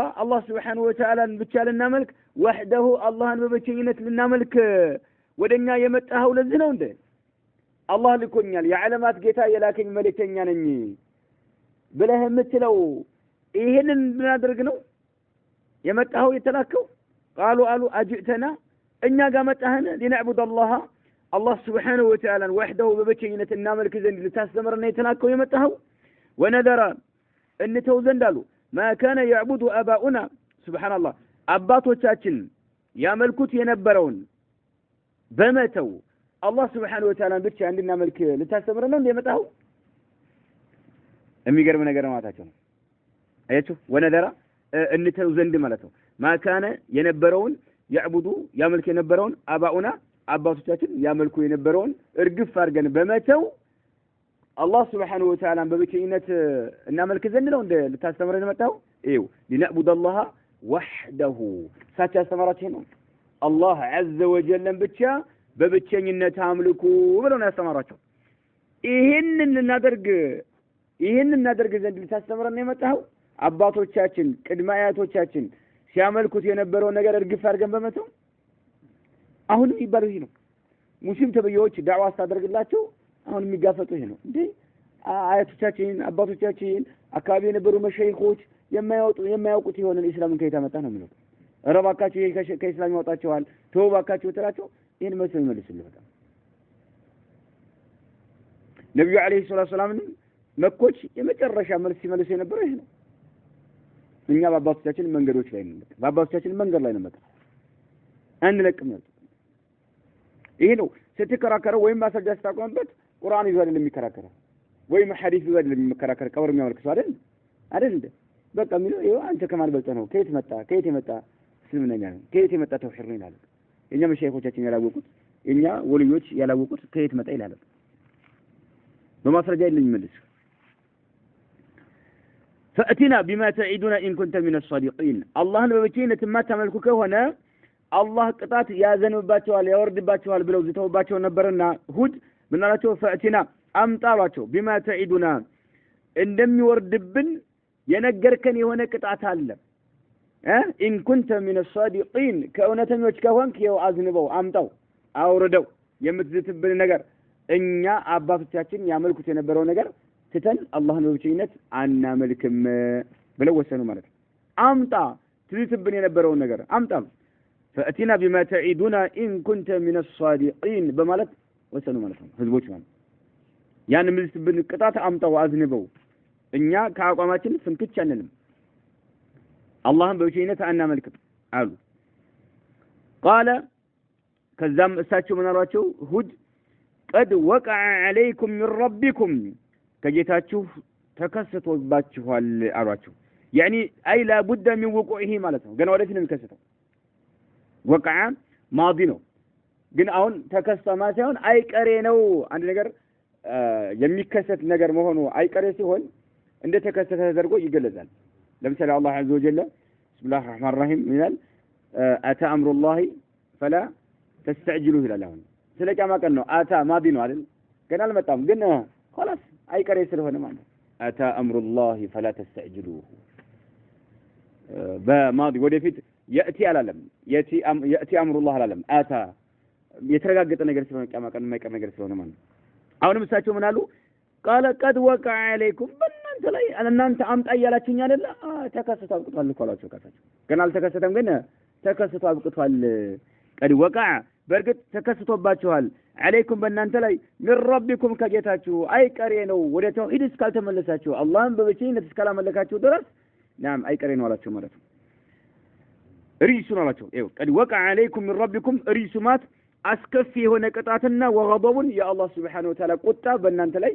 سبحانه وتعالى ብቻ ልናመልክ وحده አላህን በብቸኝነት ልናመልክ ወደኛ የመጣኸው ለዚህ ነው እንዴ አላህ ልኮኛል የዓለማት ጌታ የላከኝ መልእክተኛ ነኝ ብለህ የምትለው ይሄንን እናደርግ ነው የመጣኸው የተላከው ቃሉ አሉ አጅእተና እኛ ጋር መጣህን لنعبد الله سبحانه وتعالى وحده በብቸኝነት እናመልክ ዘንድ ልታስተምርና የተላከው የመጣኸው ونذر እንተው ዘንድ አሉ ما كان يعبد آباؤنا سبحان الله አባቶቻችን ያመልኩት የነበረውን በመተው አላህ Subhanahu Wa Ta'ala ብቻ እንድናመልክ ልታስተምርና የመጣኸው የሚገርም ነገር ማታቸው ነው አያችሁ ወነደራ እንተው ዘንድ ማለት ነው ما كان የነበረውን ያዕቡዱ ያመልክ የነበረውን አባኡና አባቶቻችን ያመልኩ የነበረውን እርግፍ አድርገን በመተው አላህ Subhanahu Wa Ta'ala በብቸኝነት እናመልክ ዘንድ ነው እንደ ልታስተምረን መጣው ይው لنعبد الله وحده ሳቻ አስተማራችሁ ነው አላህ عز وجل ብቻ በብቸኝነት አምልኩ ብለው ነው ያስተማራቸው ይሄንን እናደርግ ዘንድ ልታስተምረን የመጣው አባቶቻችን ቅድመ አያቶቻችን ሲያመልኩት የነበረው ነገር እርግፍ አድርገን በመተው አሁን ይባል ይሄ ነው ሙስሊም ተበዮች ዳዕዋ አስተደርግላቸው አሁን የሚጋፈጡ ይሄ ነው እንዴ አያቶቻችን አባቶቻችን አካባቢ የነበሩ መሸይኾች የማያውቁት የሆነ እስላምን ከየት አመጣ ነው የሚለው ረባካቸው ከእስላም ያወጣቸዋል ተውባካቸው ተራቸው ይሄን መስል መልስልህ በቃ ነብዩ አለይሂ ሰላም መኮች የመጨረሻ መልስ ሲመልሱ የነበረው ይሄ ነው እኛ በአባቶቻችን መንገዶች ላይ ነው በአባቶቻችን መንገድ ላይ ነው መጣ አንለቅም ነው ይሄ ነው ስትከራከረው ወይም ማስረጃ ስታቆምበት ቁርአን ይዞ አይደለም የሚከራከረው ወይም ሐዲስ ይዞ አይደለም የሚከራከር ቀብር የሚያመልክ ሰው አይደል እንዴ በቃ ምን ይሄ አንተ ከማን በልጠህ ነው ከየት የመጣ እስልምና ነው ከየት የመጣ ተውሂድ ነው ይላል የኛ መሻይኾቻችን ያላወቁት የኛ ወልዮች ያላወቁት ከየት መጣ ይላል በማስረጃ ይልኝ መልስ فأتنا بما تعيدنا إن كنت من الصادقين الله በብቸኝነት የማታመልኩ ከሆነ አላህ ቅጣት ያዘንባቸዋል ያወርድባቸዋል ብለው ዝተውባቸው ነበርና ሁድ ምን አላቸው ፈእቲና አምጣሏቸው بما تعيدنا እንደሚወርድብን የነገርከን የሆነ ቅጣት አለ إن كنت من الصادقين ከእውነተኞች ከሆንክ ይኸው አዝንበው አምጣው አውርደው የምትዝትብን ነገር እኛ አባቶቻችን ያመልኩት የነበረው ነገር ትተን አላህን በብቸኝነት አናመልክም ብለው ወሰኑ ማለት ነው አምጣ ትዝትብን የነበረው ነገር አምጣ فأتنا بما تعيدنا إن كنت من الصادقين በማለት ወሰኑ ማለት ነው ህዝቦች ማለት ያን ምዝትብን ቅጣት አምጣው አዝንበው እኛ ከአቋማችን ፍንክች አንልም አላህን በብቸኝነት አናመልክም አሉ قال ከዛም እሳቸው ምን አሏቸው ሁድ قد وقع عليكم من ربكم ከጌታችሁ ተከስቶባችኋል አሏቸው يعني اي لا بد من وقوعه ማለት ነው ገና ወደፊት ነው የሚከሰተው وقع ماضي ነው ግን አሁን ተከሰማ ሳይሆን አይቀሬ ነው አንድ ነገር የሚከሰት ነገር መሆኑ አይቀሬ ሲሆን እንደ ተከሰተ ተደርጎ ይገለጻል ለምሳሌ አላህ عز وجل بسم الله الرحمن الرحيم ይላል اتى امر الله فلا تستعجلوا ይላል አሁን ስለ ቂያማ ቀን ነው አታ ማዲ ነው አይደል ገና አልመጣም ግን خلاص አይቀሬ ስለሆነ ማለት አታ አምሩላህ فلا تستعجلوه በማዲ ወደፊት ياتي አላለም ياتي አምሩላህ አላለም አታ የተረጋገጠ ነገር ስለሆነ ቂያማ ቀን የማይቀር ነገር ስለሆነ ማለት አሁንም እሳቸው ምን አሉ قال قد وقع عليكم በእናንተ ላይ እናንተ አምጣ እያላችሁኝ አይደለ ተከስቶ አብቅቷል እኮ አላቸው ካታቸው ገና አልተከሰተም ግን ተከስቶ አብቅቷል قد وقع በርግጥ ተከስቶባችኋል عليكم በእናንተ ላይ من ربكم ከጌታችሁ አይቀሬ ነው ወደ ተውሂድ እስካልተመለሳችሁ አላህን በብቸኝነት እስካላመለካችሁ ድረስ نعم አይቀሬ ነው አላቸው ማለት ነው ሪሱን አላቸው ይኸው قد وقع عليكم من ربكم ሪሱማት አስከፊ የሆነ ቅጣትና ወغضبን የአላህ Subhanahu Wa Ta'ala ቁጣ በእናንተ ላይ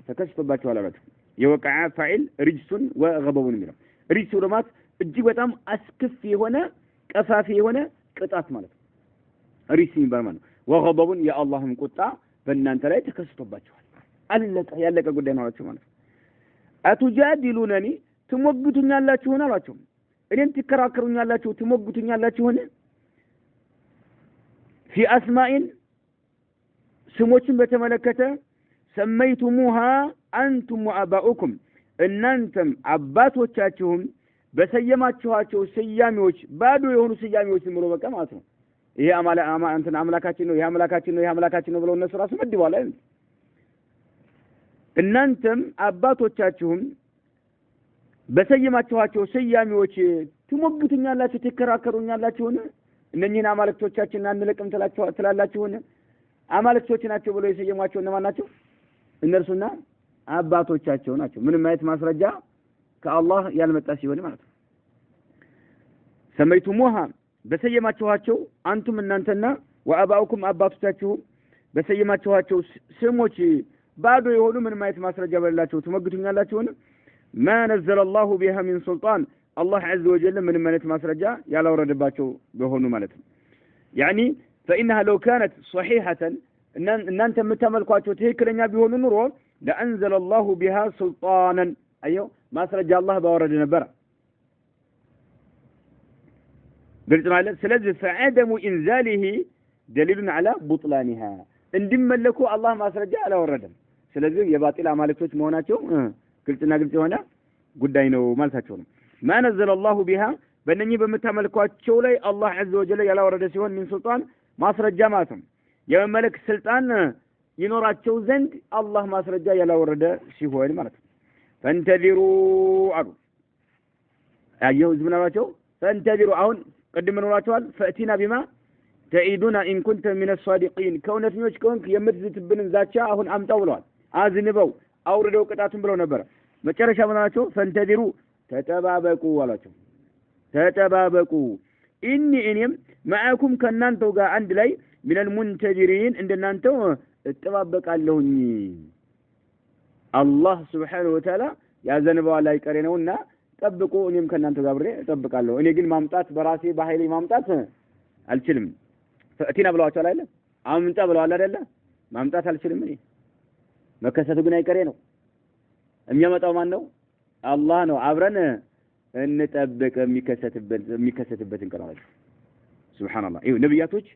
ተከስቶባችኋል አላቸው የወቀዓ ፋኢል ሪጅሱን ወغضبን የሚለው ሪጅሱ ለማት እጅግ በጣም አስከፊ የሆነ ቀፋፊ የሆነ ቅጣት ማለት ነው ሪጅስ የሚባል ማለት ነው ወغضبን የአላህም ቁጣ በእናንተ ላይ ተከስቶባችኋል አለቀ ያለቀ ጉዳይ ነው አላቸው ማለት ነው አቱጃዲሉነኒ ትሞግቱኛላችሁን አላቸው እኔን ትከራከሩኛላችሁ ትሞግቱኛላችሁን في أسماء سموችን በተመለከተ سميتموها أنتم وآباؤكم እናንተም አባቶቻችሁም በሰየማችኋቸው ስያሜዎች ባዶ የሆኑ ስያሜዎች ዝም ብሎ በቃ ማለት ነው ይሄ እንትን አምላካችን ነው ይሄ አምላካችን ነው ይሄ አምላካችን ነው ብለው እነሱ ራሱ መድበዋል አይደል እናንተም አባቶቻችሁም በሰየማችኋቸው ስያሜዎች ትሞግቱኛላችሁ ትከራከሩኛላችሁን እነኚህን አማልክቶቻችንን አንለቅም ትላላችሁን አማልክቶች ናቸው ብለው የሰየሟቸው እነማን ናቸው እነርሱና አባቶቻቸው ናቸው ምንም አይነት ማስረጃ ከአላህ ያልመጣ ሲሆን ማለት ነው ሰመይቱሙሃ በሰየማችኋቸው አንቱም እናንተና ወአባኡኩም አባቶቻችሁ በሰየማችኋቸው ስሞች ባዶ የሆኑ ምንም አይነት ማስረጃ በሌላቸው ትሞግቱኛላችሁን ما نزل الله بها من سلطان الله عز وجل من منت مسرجا يا لو ردباچو بهونو ማለት ነው يعني فانها لو كانت صحيحه ان انت متملكواچو ትክክለኛ ቢሆኑ ኑሮ لانزل الله بها سلطانا ايوه مسرجا الله باورد ነበር ግልጽ ማለት ስለዚህ فعدم انزاله دليل على بطلانها እንዲመለኩ አላህ ማስረጃ አላወረደም ስለዚህ የባጢል አማልክቶች መሆናቸው ግልጽና ግልጽ የሆነ ጉዳይ ነው ማለታቸው ነው ما نزل الله بها በእነኚህ በመተመልኳቸው ላይ አላህ عز وجل ያላወረደ ሲሆን ምን ሱልጣን ማስረጃ ማለት ነው የመመለክ ስልጣን ይኖራቸው ዘንድ አላህ ማስረጃ ያላወረደ ሲሆን ማለት ነው فانتظروا አሉ አየው ዝምናቸው فانتظروا አሁን ቀድም ኖራቸዋል فاتينا بما تعيدون ان كنت من الصادقين ከእውነተኞች ከሆንክ የምትዝትብንን ዛቻ አሁን አምጣው ብለዋል አዝንበው አውርደው ቅጣቱን ብለው ነበር መጨረሻ ምናቸው ፈንተዲሩ ተጠባበቁ አላቸው ተጠባበቁ እኔም ማአኩም ከናንተው ጋር አንድ ላይ من المنتظرين እንደናንተው እጠባበቃለሁኝ አላህ Subhanahu Wa Ta'ala ያዘንበው ላይ ቀሬ ነውና ጠብቁ እኔም ከናንተው ጋር አብሬ እጠብቃለሁ እኔ ግን ማምጣት በራሴ በኃይሌ ማምጣት አልችልም ፈቲና ብለዋቸው አይደል አምጣ ብለዋል አይደል ማምጣት አልችልም እኔ መከሰቱ ግን አይቀሬ ነው የሚያመጣው ማን ነው አላህ ነው አብረን እንጠብቅ የሚከሰትበትን ቀናት ሱብሃንአላህ ይሄ ነብያቶች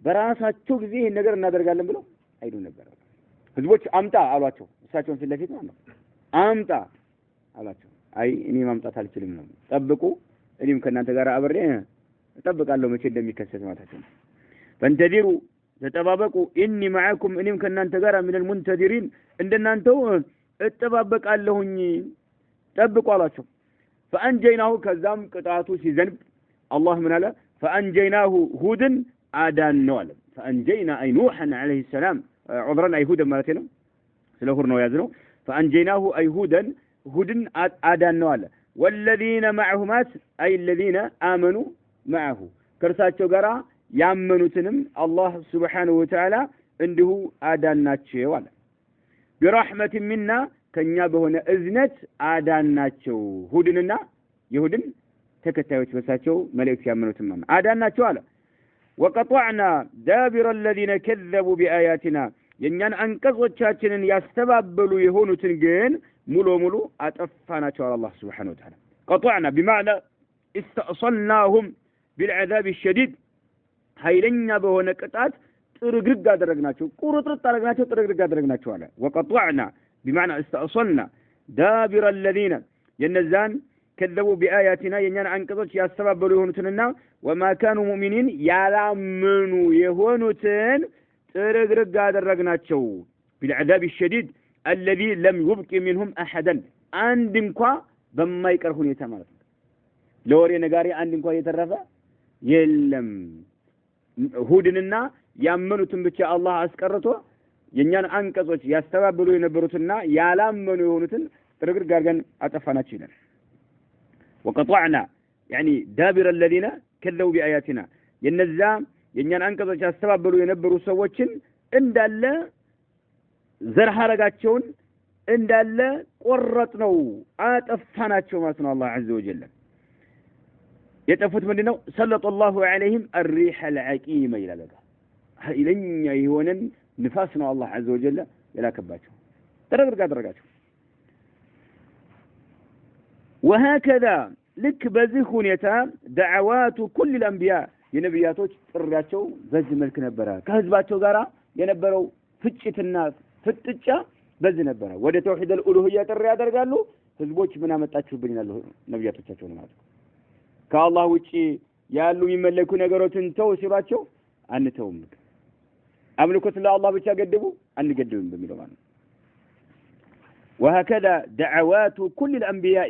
በራሳቸው ጊዜ ይሄን ነገር እናደርጋለን ብለው አይዱ ነበር ህዝቦች አምጣ አሏቸው እሳቸውን ፊት ለፊት ነው አምጣ አሏቸው አይ እኔ ማምጣት አልችልም ነው ጠብቁ እኔም ከናንተ ጋር አብሬ እጠብቃለሁ መቼ እንደሚከሰት ማለታቸው ፈንተዲሩ ተጠባበቁ ኢኒ ማአኩም እኔም ከናንተ ጋር من المنتظرين እንደናንተው እጠባበቃለሁኝ ጠብቁ አላቸው فانجيناه ከዛም ቅጣቱ ሲዘንብ አላህ ምን አለ فانجيناه هودن አዳን ነው አለ فانجينا اي نوحا عليه السلام عذرا اي هود ማለት ነው ስለ ሁር ነው ያዝነው فانجيناه اي هودن አዳን ነው አለ والذين معه مات اي الذين امنوا معه ከርሳቸው ጋራ ያመኑትንም አላህ Subhanahu Wa Ta'ala እንዲሁ አዳናቸው አለ برحمة منا ከኛ በሆነ እዝነት አዳናቸው ሁድንና ይሁድን ተከታዮች በሳቸው መልእክት ያመኑትን ማለት አዳናቸው አለ وقطعنا دابر الذين كذبوا بآياتنا የኛን አንቀጾቻችንን ያስተባበሉ የሆኑትን ግን ሙሉ አጠፋናቸው አላህ Subhanahu Wa Ta'ala قطعنا بمعنى استأصلناهم بالعذاب الشديد ኃይለኛ በሆነ ቅጣት ጥርግርግ አደረግናቸው ቁርጥርጥ አደረግናቸው ጥርግርግ አደረግናቸው አለ وقطعنا بمعنى استأصلنا دابر الذين ينزان كذبوا بآياتنا የኛን አንቀጾች ያስተባበሉ የሆኑትንና وما كانوا مؤمنين ያላመኑ የሆኑትን ጥርግርግ አደረግናቸው بالعذاب الشديد الذي لم يبق منهم احدا አንድ እንኳን በማይቀር ሁኔታ ማለት ነው ለወሬ ነጋሪ አንድ እንኳን የተረፈ የለም ሁድንና ያመኑትን ብቻ አላህ አስቀርቶ የኛን አንቀጾች ያስተባበሉ የነበሩትና ያላመኑ የሆኑትን ጥርግርግ አድርገን አጠፋናቸው ይላል وقطعنا يعني دابر الذين كذبوا بآياتنا የነዛ የኛን አንቀጾች ያስተባበሉ የነበሩ ሰዎችን እንዳለ ዘር ሐረጋቸውን እንዳለ ቆረጥነው አጠፋናቸው ማለት ነው አላህ عز وجل يتفوت مننا سلط الله عليهم الريح العقيمة إلى لك إلين يهونن نفاسنا الله عز وجل إلى كباته درجاته وهكذا لك بزخون يتا دعوات كل الأنبياء ينبياتوش ترجعتو بز ملك نبرا كهزباتو غارا ينبرو فتشة الناس فتشة بز نبرا وده توحيد الألوهية ترجع درجالو ህዝቦች ምን አመጣችሁ ብኛል ነብያቶቻቸው ነው ማለት ከአላህ ውጪ ያሉ የሚመለኩ ነገሮችን ተው ሲሏቸው አንተውም አምልኮት ለአላህ ብቻ ገደቡ አንገደብም በሚለው ማለት وهكذا دعوات كل الانبياء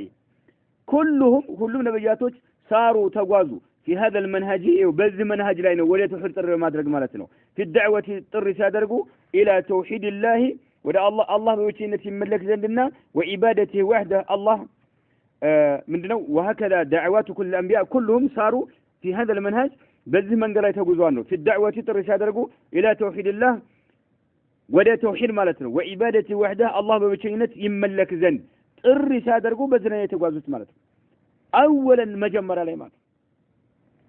كلهم ነብያቶች ሳሩ ተጓዙ في هذا المنهج وبذ منهج ላይ ነው ወደ ተውሂድ ጥሪ ማድረግ ማለት ነው في الدعوه ጥሪ ሲያደርጉ الى توحيد الله ودا الله بوجهነት ይመለክ ዘንድና وعبادته وحده الله ምንድነው وهكذا دعوات كل الانبياء كلهم صاروا في هذا المنهج በዚህ መንገድ ላይ ተጉዟል ነው في الدعوه ጥሪ ሲያደርጉ الى توحيد الله ودا توحيد ማለት ነው وعبادته وحده الله በብቸኝነት ይመለክ ዘንድ ጥሪ ሲያደርጉ በዚህ ላይ የተጓዙት ማለት ነው اولا መጀመሪያ ላይ ማለት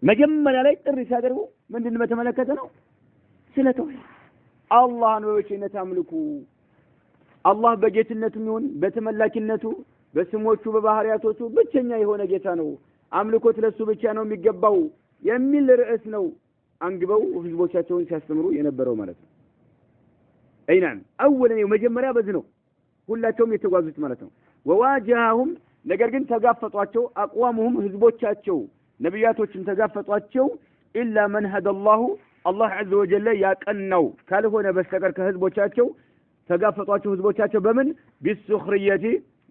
መጀመሪያ ላይ ጥሪ ሲያደርጉ ምንድነው በተመለከተ ነው ስለ ተውሂድ አላህን በብቸኝነት አምልኩ አላህ በጌትነቱ ይሁን በተመላኪነቱ በስሞቹ በባህሪያቶቹ ብቸኛ የሆነ ጌታ ነው አምልኮት ለሱ ብቻ ነው የሚገባው የሚል ርዕስ ነው አንግበው ህዝቦቻቸውን ሲያስተምሩ የነበረው ማለት ነው አይናን አወለን መጀመሪያ በዚህ ነው ሁላቸውም የተጓዙት ማለት ነው ወዋጃሁም ነገር ግን ተጋፈጧቸው አቋሙም ህዝቦቻቸው ነብያቶችን ተጋፈጧቸው ኢላ መን ሀደላሁ አላህ عز وجل ያቀናው ካልሆነ በስተቀር ከህዝቦቻቸው ተጋፈጧቸው ህዝቦቻቸው በምን ቢሱኽሪየቲ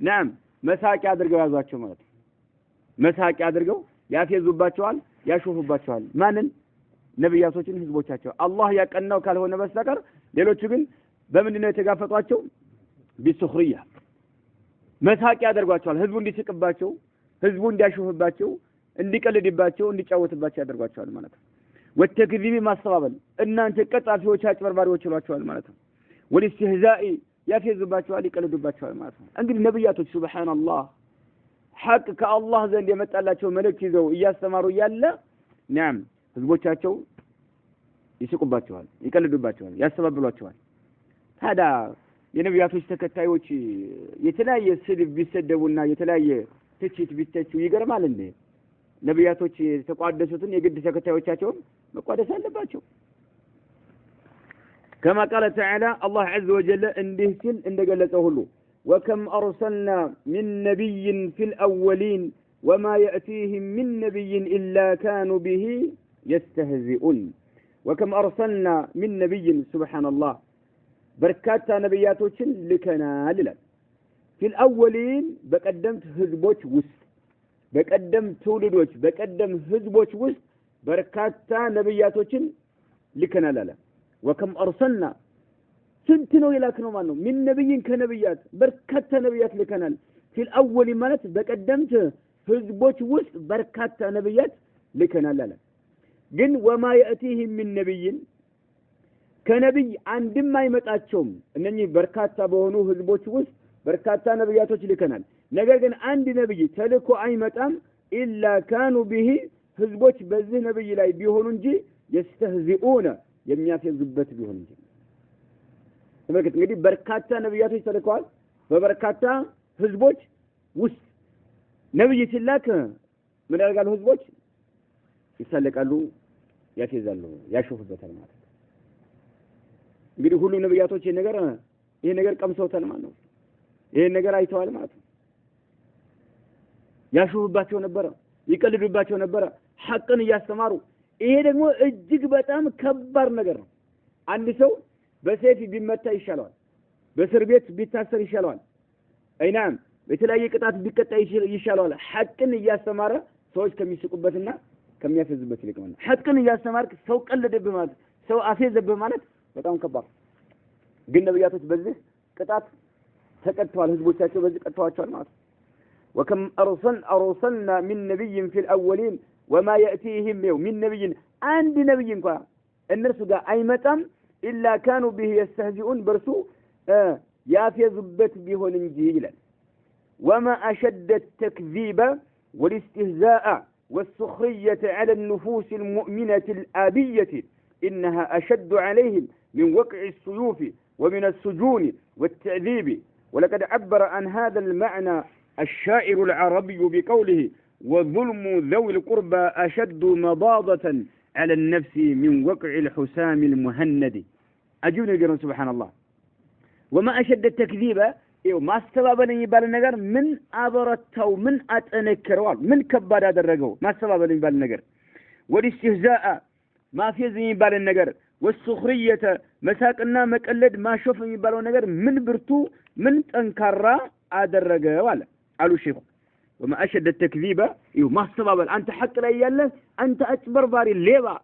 نعم መሳቂያ አድርገው ያዟቸው ማለት ነው መሳቂያ አድርገው ያፌዙባቸዋል ያሾፉባቸዋል ማንን ነብያቶችን ህዝቦቻቸው አላህ ያቀናው ካልሆነ በስተቀር ሌሎቹ ግን በምንድነው የተጋፈጧቸው ቢሱኽሪያ መሳቂያ አድርጓቸዋል ህዝቡ እንዲስቅባቸው ህዝቡ እንዲያሾፍባቸው እንዲቀልድባቸው እንዲጫወትባቸው ያደርጓቸዋል ማለት ነው ወተክዚቢ ማስተባበል እናንተ ቀጣፊዎች አጭበርባሪዎች ይሏቸዋል ማለት ነው ወልስተህዛኢ ያፌዙባቸዋል ይቀልዱባቸዋል ማለት ነው እንግዲህ ነብያቶች ሱብሃንአላህ ሐቅ ከአላህ ዘንድ የመጣላቸው መልእክት ይዘው እያስተማሩ ያለ نعم ህዝቦቻቸው ይስቁባቸዋል ይቀልዱባቸዋል ያስተባብሏቸዋል ታዲያ የነብያቶች ተከታዮች የተለያየ ስድብ ቢሰደቡና የተለያየ ትችት ቢተቹ ይገርማል እንዴ ነብያቶች ተቋደሱትን የግድ ተከታዮቻቸው መቋደስ አለባቸው كما قال تعالى الله عز وجل اندهسل اندقلته هلو وكم أرسلنا من نبي في الأولين وما يأتيهم من نبي إلا كانوا به يستهزئون وكم أرسلنا من نبي سبحان الله بركات نبياتوችን ልከናል ይላል في الأولين በቀደምት ህዝቦች ውስጥ በቀደም ትውልዶች በቀደም ህዝቦች ውስጥ በርካታ ነብያቶችን ልከናል አለ وكم أرسلنا ስንት ነው የላክነው ማለት ነው من نبي ከነብያት በርካታ ነብያት ልከናል في الأول ማለት በቀደምት ህዝቦች ውስጥ በርካታ ነብያት ልከናል አለ ግን وما يأتيهم من نبي ከነብይ አንድም አይመጣቸውም እነኚህ በርካታ በሆኑ ህዝቦች ውስጥ በርካታ ነብያቶች ልከናል ነገር ግን አንድ ነብይ ተልኮ አይመጣም ኢላ ካኑ ቢሂ ህዝቦች በዚህ ነብይ ላይ ቢሆኑ እንጂ يستهزئون የሚያፈዙበት ቢሆን እንጂ ተመልከት እንግዲህ በርካታ ነብያቶች ተልከዋል በበርካታ ህዝቦች ውስጥ ነብይ ሲላክ ምን ያደርጋሉ ህዝቦች ይሰለቃሉ ያፈዛሉ ያሾፉበታል ማለት እንግዲህ ሁሉ ነብያቶች ይሄ ነገር ቀምሰውታል ማለት ነው። ይሄ ነገር አይተዋል ማለት ነው። ያሹባቸው ነበር፣ ይቀልዱባቸው ነበር ሐቅን እያስተማሩ። ይሄ ደግሞ እጅግ በጣም ከባድ ነገር ነው። አንድ ሰው በሰይፍ ቢመታ ይሻለዋል፣ በእስር ቤት ቢታሰር ይሻለዋል፣ አይናም በተለያየ ቅጣት ቢቀጣ ይሻለዋል ሐቅን እያስተማረ ሰዎች ከሚስቁበትና ከሚያፈዝበት ይልቅ ማለት ሐቅን እያስተማርክ ሰው ቀለደብህ ማለት ሰው አፌዘብህ ማለት በጣም ከባድ። ግን ነብያቶች በዚህ ቅጣት ተቀጥተዋል፣ ህዝቦቻቸው በዚህ ቀጥተዋቸዋል ማለት ነው። وكم أرسلنا من نبي في الأولين وما يأتيهم من نبي عند نبي እንኳን እነርሱ ጋር አይመጣም إلا كانوا به يستهزئون በርሱ ያፌዙበት ቢሆን እንጂ ይላል። وما أشد التكذيب والاستهزاء والسخرية على النفوس المؤمنة الآبية إنها أشد عليهم من وقع السيوف ومن السجون والتعذيب. ولقد عبر عن هذا المعنى الشاعر العربي بقوله وظلم ذوي القربى أشد مضاضة على النفس من وقع الحسام المهند. أجون يقولون سبحان الله. وما أشد التكذيب ما استبابني يبال النجر من أبرتو من أتنكروال من كبار هذا الرجو ما استبابني يبال النجر. والاستهزاء ما في زي يبال النجر. والسخرية مساكنا مقلد ما شوف يبالو النجر من برتو من تنكرا هذا الرجو ولا قالوا شيخ. وما أشد التكذيب ما استبابل أنت حق لا يلا أنت أكبر باري ليبا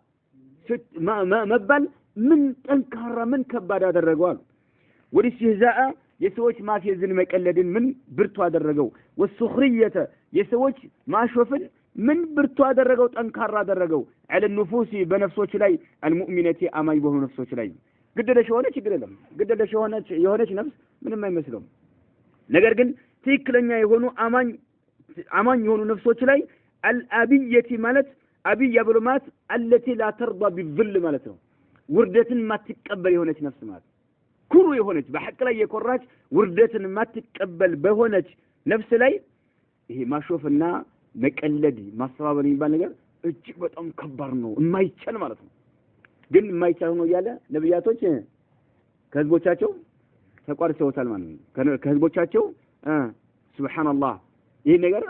ما مبال من تنكرا من كبار هذا الرجو. والاستهزاء የሰዎች ማፊዝን መቀለድን ምን ብርቱ አደረገው። ወሱኽሪየተ የሰዎች ማሾፍን ምን ብርቱ አደረገው፣ ጠንካራ አደረገው። على النفوس በነፍሶች ላይ المؤمنة አማኝ በሆኑ ነፍሶች ላይ ግደለሽ ሆነች ችግር የለም። ግደለሽ የሆነች ነፍስ ምንም አይመስለውም። ነገር ግን ትክክለኛ የሆኑ አማኝ የሆኑ ነፍሶች ላይ الأبية ማለት አብያ ብሎ ማለት التي لا ترضى بالذل ማለት ነው። ውርደትን ማትቀበል የሆነች ነፍስ ማለት ኩሩ የሆነች በሐቅ ላይ የኮራች ውርደትን ማትቀበል በሆነች ነፍስ ላይ ይሄ ማሾፍና መቀለድ ማስተባበል የሚባል ነገር እጅግ በጣም ከባድ ነው፣ የማይቻል ማለት ነው። ግን የማይቻል ነው እያለ ነብያቶች ከህዝቦቻቸው ተቋርሰውታል ማለት ነው። ከህዝቦቻቸው ሱብሃንአላህ ይሄ ነገር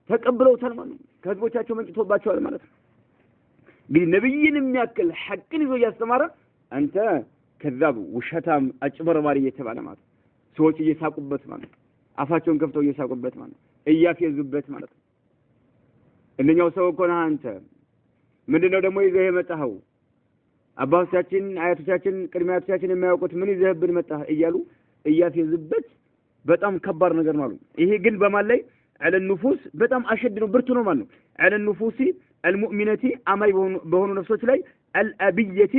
ተቀብለውታል ማለት ነው። ከህዝቦቻቸው መንጭቶባቸዋል ማለት ነው። ግን ነብይን የሚያክል ሐቅን ይዞ ያስተማረ አንተ ከዛብ ውሸታም አጭበርባሪ እየተባለ ማለት ሰዎች እየሳቁበት ማለት አፋቸውን ከፍተው እየሳቁበት ማለት እያፌዙበት ማለት እነኛው ሰው እኮ ነህ አንተ ምንድነው ደግሞ ይዘህ የመጣኸው አባቶቻችን አያቶቻችን ቅድሚያቶቻችን የማያውቁት ምን ይዘህብን መጣህ እያሉ እያፌዙበት በጣም ከባድ ነገር ነው። ይሄ ግን በማን ላይ على النفوس በጣም አሸድ ነው፣ ብርቱ ነው ማለት ነው። على النفوس المؤمنة አማይ በሆኑ ነፍሶች ላይ الأبية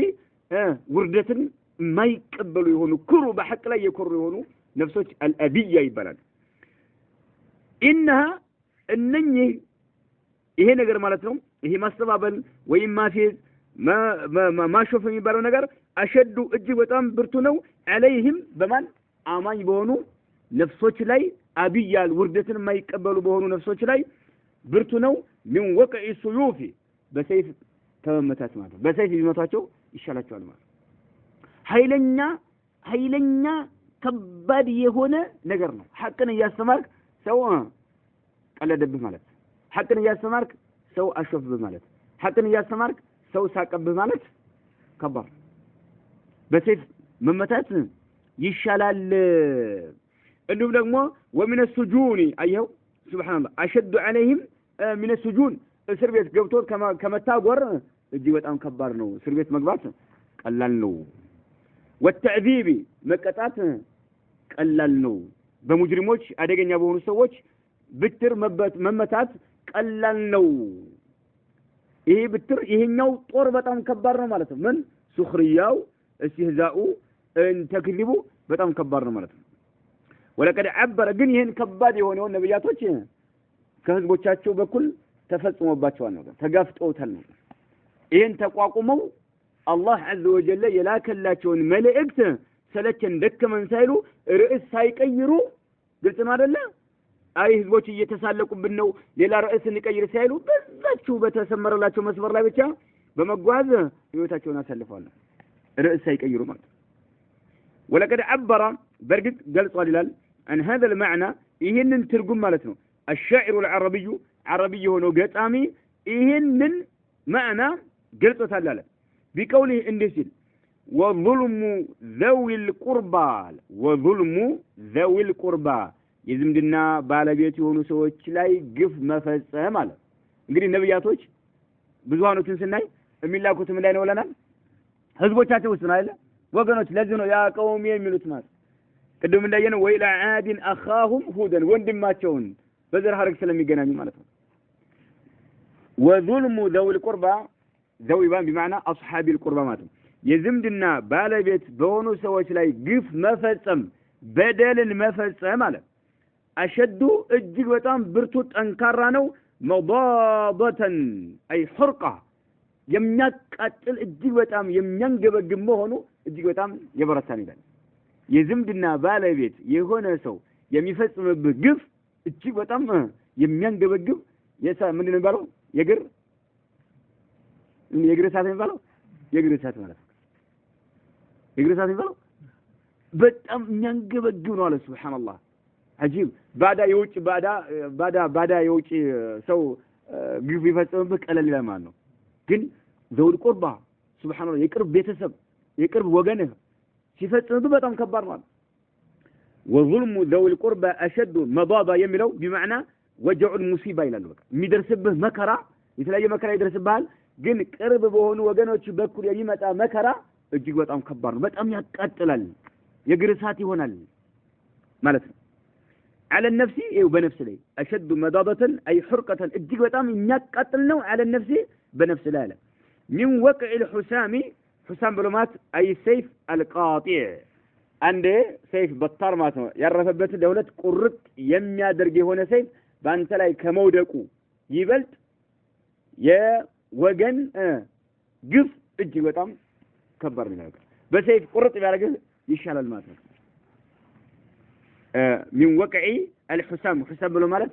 ውርደትን ማይቀበሉ የሆኑ ኩሩ በሐቅ ላይ የኮሩ የሆኑ ነፍሶች الأبية ይባላል። إنها እነኚህ ይሄ ነገር ማለት ነው። ይሄ ማስተባበል ወይም ማፌዝ ማሾፍ የሚባለው ነገር አሸዱ እጅግ በጣም ብርቱ ነው። عليهم በማን አማኝ በሆኑ ነፍሶች ላይ አብያል ውርደትን ማይቀበሉ በሆኑ ነፍሶች ላይ ብርቱ ነው። من وقع السيوف በሰይፍ ተመታት ማለት ነው። በሰይፍ ቢመታቸው ይሻላቸዋል ማለት ኃይለኛ ከባድ የሆነ ነገር ነው። ሐቅን እያስተማርክ ሰው ቀለደብህ ማለት፣ ሐቅን እያስተማርክ ሰው አሾፍብህ ማለት፣ ሐቅን እያስተማርክ ሰው ሳቀብህ ማለት ከባድ። በሰይፍ መመታት ይሻላል። እንዲሁም ደግሞ ومن السجون አየው ሱብሃንአላህ አሸዱ عليهم من السجون እስር ቤት ገብቶ ከመታጎር እጅግ በጣም ከባድ ነው። እስር ቤት መግባት ቀላል ነው። والتعذيب መቀጣት ቀላል ነው። በሙጅሪሞች አደገኛ በሆኑ ሰዎች ብትር መመታት ቀላል ነው። ይሄ ብትር ይሄኛው ጦር በጣም ከባድ ነው ማለት ነው። ምን ሱኽሪያው استهزاء ተክሊቡ በጣም ከባድ ነው ማለት ነው። ወለቀድ عبر ግን ይሄን ከባድ የሆነው ነብያቶች ከህዝቦቻቸው በኩል ተፈጽሞባቸዋል ነው፣ ተጋፍጠውታል ነው። ይሄን ተቋቁመው አላህ عز وجل የላከላቸውን መልእክት ሰለቸን ደከመን ሳይሉ ርዕስ ሳይቀይሩ ግልጽ ነው አይደለ? አይ ህዝቦች እየተሳለቁብን ነው ሌላ ርዕስ እንቀይር ሳይሉ በዛችሁ በተሰመረላቸው መስመር ላይ ብቻ በመጓዝ ህይወታቸውን አሳልፈዋል። رأس يقيروا مالت ولقد عبر برقد قال صاللال عن هذا المعنى إهنن ترقم مالتنا الشاعر العربي عربي هنا قطامي إهنن معنى قلت صاللال بقوله اندسل وظلم ذوي القربى يزمدنا ባለቤት የሆኑ ሰዎች ላይ ግፍ መፈጸም አለ እንግዲህ ነብያቶች ብዙሃኖችን ስናይ የሚላኩት ምን ላይ ነው ለናል ህዝቦቻቸው ውስጥ ነው አይደል ወገኖች ለዚህ ነው ያ ቀውም የሚሉት ማለት ቅድም እንዳየነው ወይላ ዓድን አኻሁም ሁደን ወንድማቸውን በዘር ሐረግ ስለሚገናኙ ማለት ነው وظلم ذوي القربى ذوي بمعنى اصحاب القربى ማለት ነው የዝምድና ባለቤት በሆኑ ሰዎች ላይ ግፍ መፈጸም በደልን መፈጸም አለ أشد እጅግ በጣም ብርቱ ጠንካራ ነው مضاضة أي حرقة የሚያቃጥል እጅግ በጣም የሚያንገበግብ መሆኑ እጅግ በጣም የበረታን ይላል የዝምድና ባለቤት የሆነ ሰው የሚፈጽምብህ ግፍ እጅግ በጣም የሚያንገበግብ ምንድን ነው የሚባለው የግር እሳት ነው የሚባለው የግር እሳት ማለት ነው የግር እሳት የሚባለው በጣም የሚያንገበግብ ነው አለ ሱብሃንአላህ عجيب ባዳ የውጭ ሰው ግፍ ይፈጽምብህ ቀለል ይላል ማለት ነው ግን ዘውል ቁርባ ሱብሃንአላህ የቅርብ ቤተሰብ የቅርብ ወገንህ ሲፈጽምብህ በጣም ከባድ ነው وظلم ذوي القربى أشد مضاضة የሚለው بمعنى وجع المصيبة ይላል በቃ የሚደርስብህ መከራ የተለያየ መከራ ይደርስብሃል ግን ቅርብ በሆኑ ወገኖች በኩል የሚመጣ መከራ እጅግ በጣም ከባድ ነው በጣም ያቃጥላል የግር እሳት ይሆናል ማለት ነው على النفس بنفس لي أشد مضاضة أي حرقة اجيك بتام يقتلنا على النفس بنفس لا من وقع الحسام حسام بلومات أي سيف القاطع عنده سيف بطار ماتو يرفبت دولة قرط يميا درجي هنا سيف بانت لاي كمودكو يبلت يا وجن قف اجيك بتام كبر من هذا بسيف قرط يبارك يشال الماتو من وقع الحسام حسام بلو مالت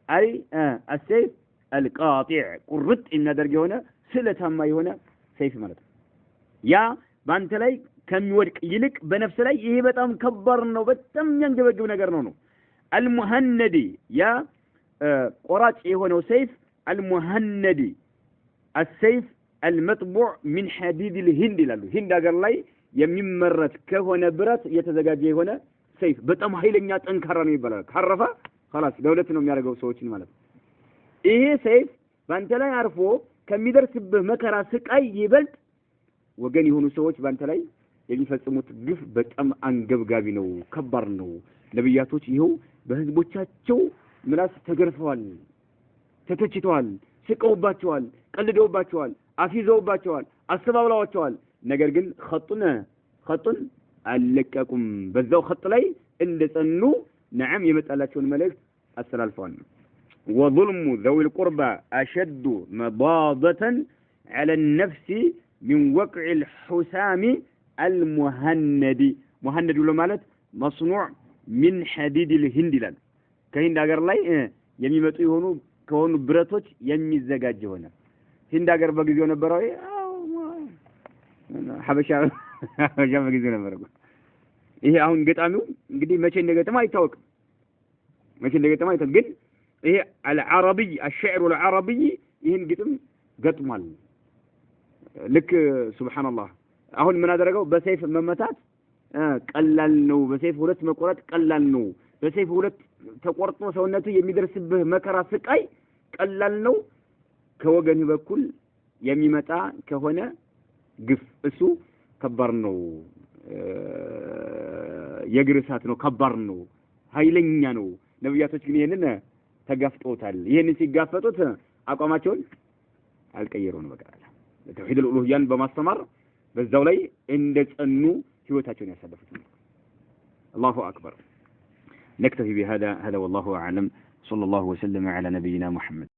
أي السيف القاطع قرط إن درجة هنا سلتها ما هنا سيف مالت يا بانت لاي كم يورك يلك بنفس لاي إيه بتام كبرنا وبتم ينجبك بنقرنونه المهندي يا قراط إيه هنا سيف المهندي السيف المطبوع من حديد الهند لالو هند أقر لاي يمين مرت كهونا برات يتزقاجي هنا سيف በጣም ኃይለኛ ጠንካራ ነው ይባላል ካረፈ خلاص ለሁለት ነው የሚያደርገው ሰዎችን ማለት ይሄ ሰይፍ ባንተ ላይ አርፎ ከሚደርስብህ መከራ ስቃይ ይበልጥ ወገን የሆኑ ሰዎች ባንተ ላይ የሚፈጽሙት ግፍ በጣም አንገብጋቢ ነው ከባድ ነው ነብያቶች ይሄው በህዝቦቻቸው ምላስ ተገርፈዋል ተተችተዋል ስቀውባቸዋል ቀልደውባቸዋል አፊዘውባቸዋል አስተባብለዋቸዋል ነገር ግን خطن አለቀቁም በዛው خط ላይ እንደጸኑ نعم የመጣላቸውን መልእክት አስተላልፈዋል وظلم ذوي القربى أشد مضاضة على النفس من وقع الحسام المهند مهند ولا مالت مصنوع من حديد الهند لان كهند ሀገር ላይ የሚመጡ የሆኑ ከሆኑ ብረቶች የሚዘጋጅ ሆነ ህንድ ሀገር በጊዜው ነበረው ሐበሻ በጊዜው ነበረው ይሄ አሁን ገጣሚው እንግዲህ መቼ እንደገጠማ አይታወቅም ግን ይሄ العربي الشعر العربي ይሄን ግጥም ገጥሟል ልክ ሱብሃንአላህ አሁን ምን አደረገው በሰይፍ መመታት ቀላል ነው በሰይፍ ሁለት መቆረጥ ቀላል ነው በሰይፍ ሁለት ተቆርጦ ሰውነቱ የሚደርስብህ መከራ ስቃይ ቀላል ነው ከወገን በኩል የሚመጣ ከሆነ ግፍ እሱ ከባድ ነው የግር እሳት ነው ከባድ ነው ኃይለኛ ነው ነብያቶች ግን ይሄንን ተጋፍጦታል ይሄንን ሲጋፈጡት አቋማቸውን አልቀየሩም በቃ ተውሂድ الالوهيان በማስተማር በዛው ላይ እንደጸኑ ህይወታቸውን ያሳለፉት الله اكبر نكتفي بهذا والله اعلم صلى الله وسلم على نبينا محمد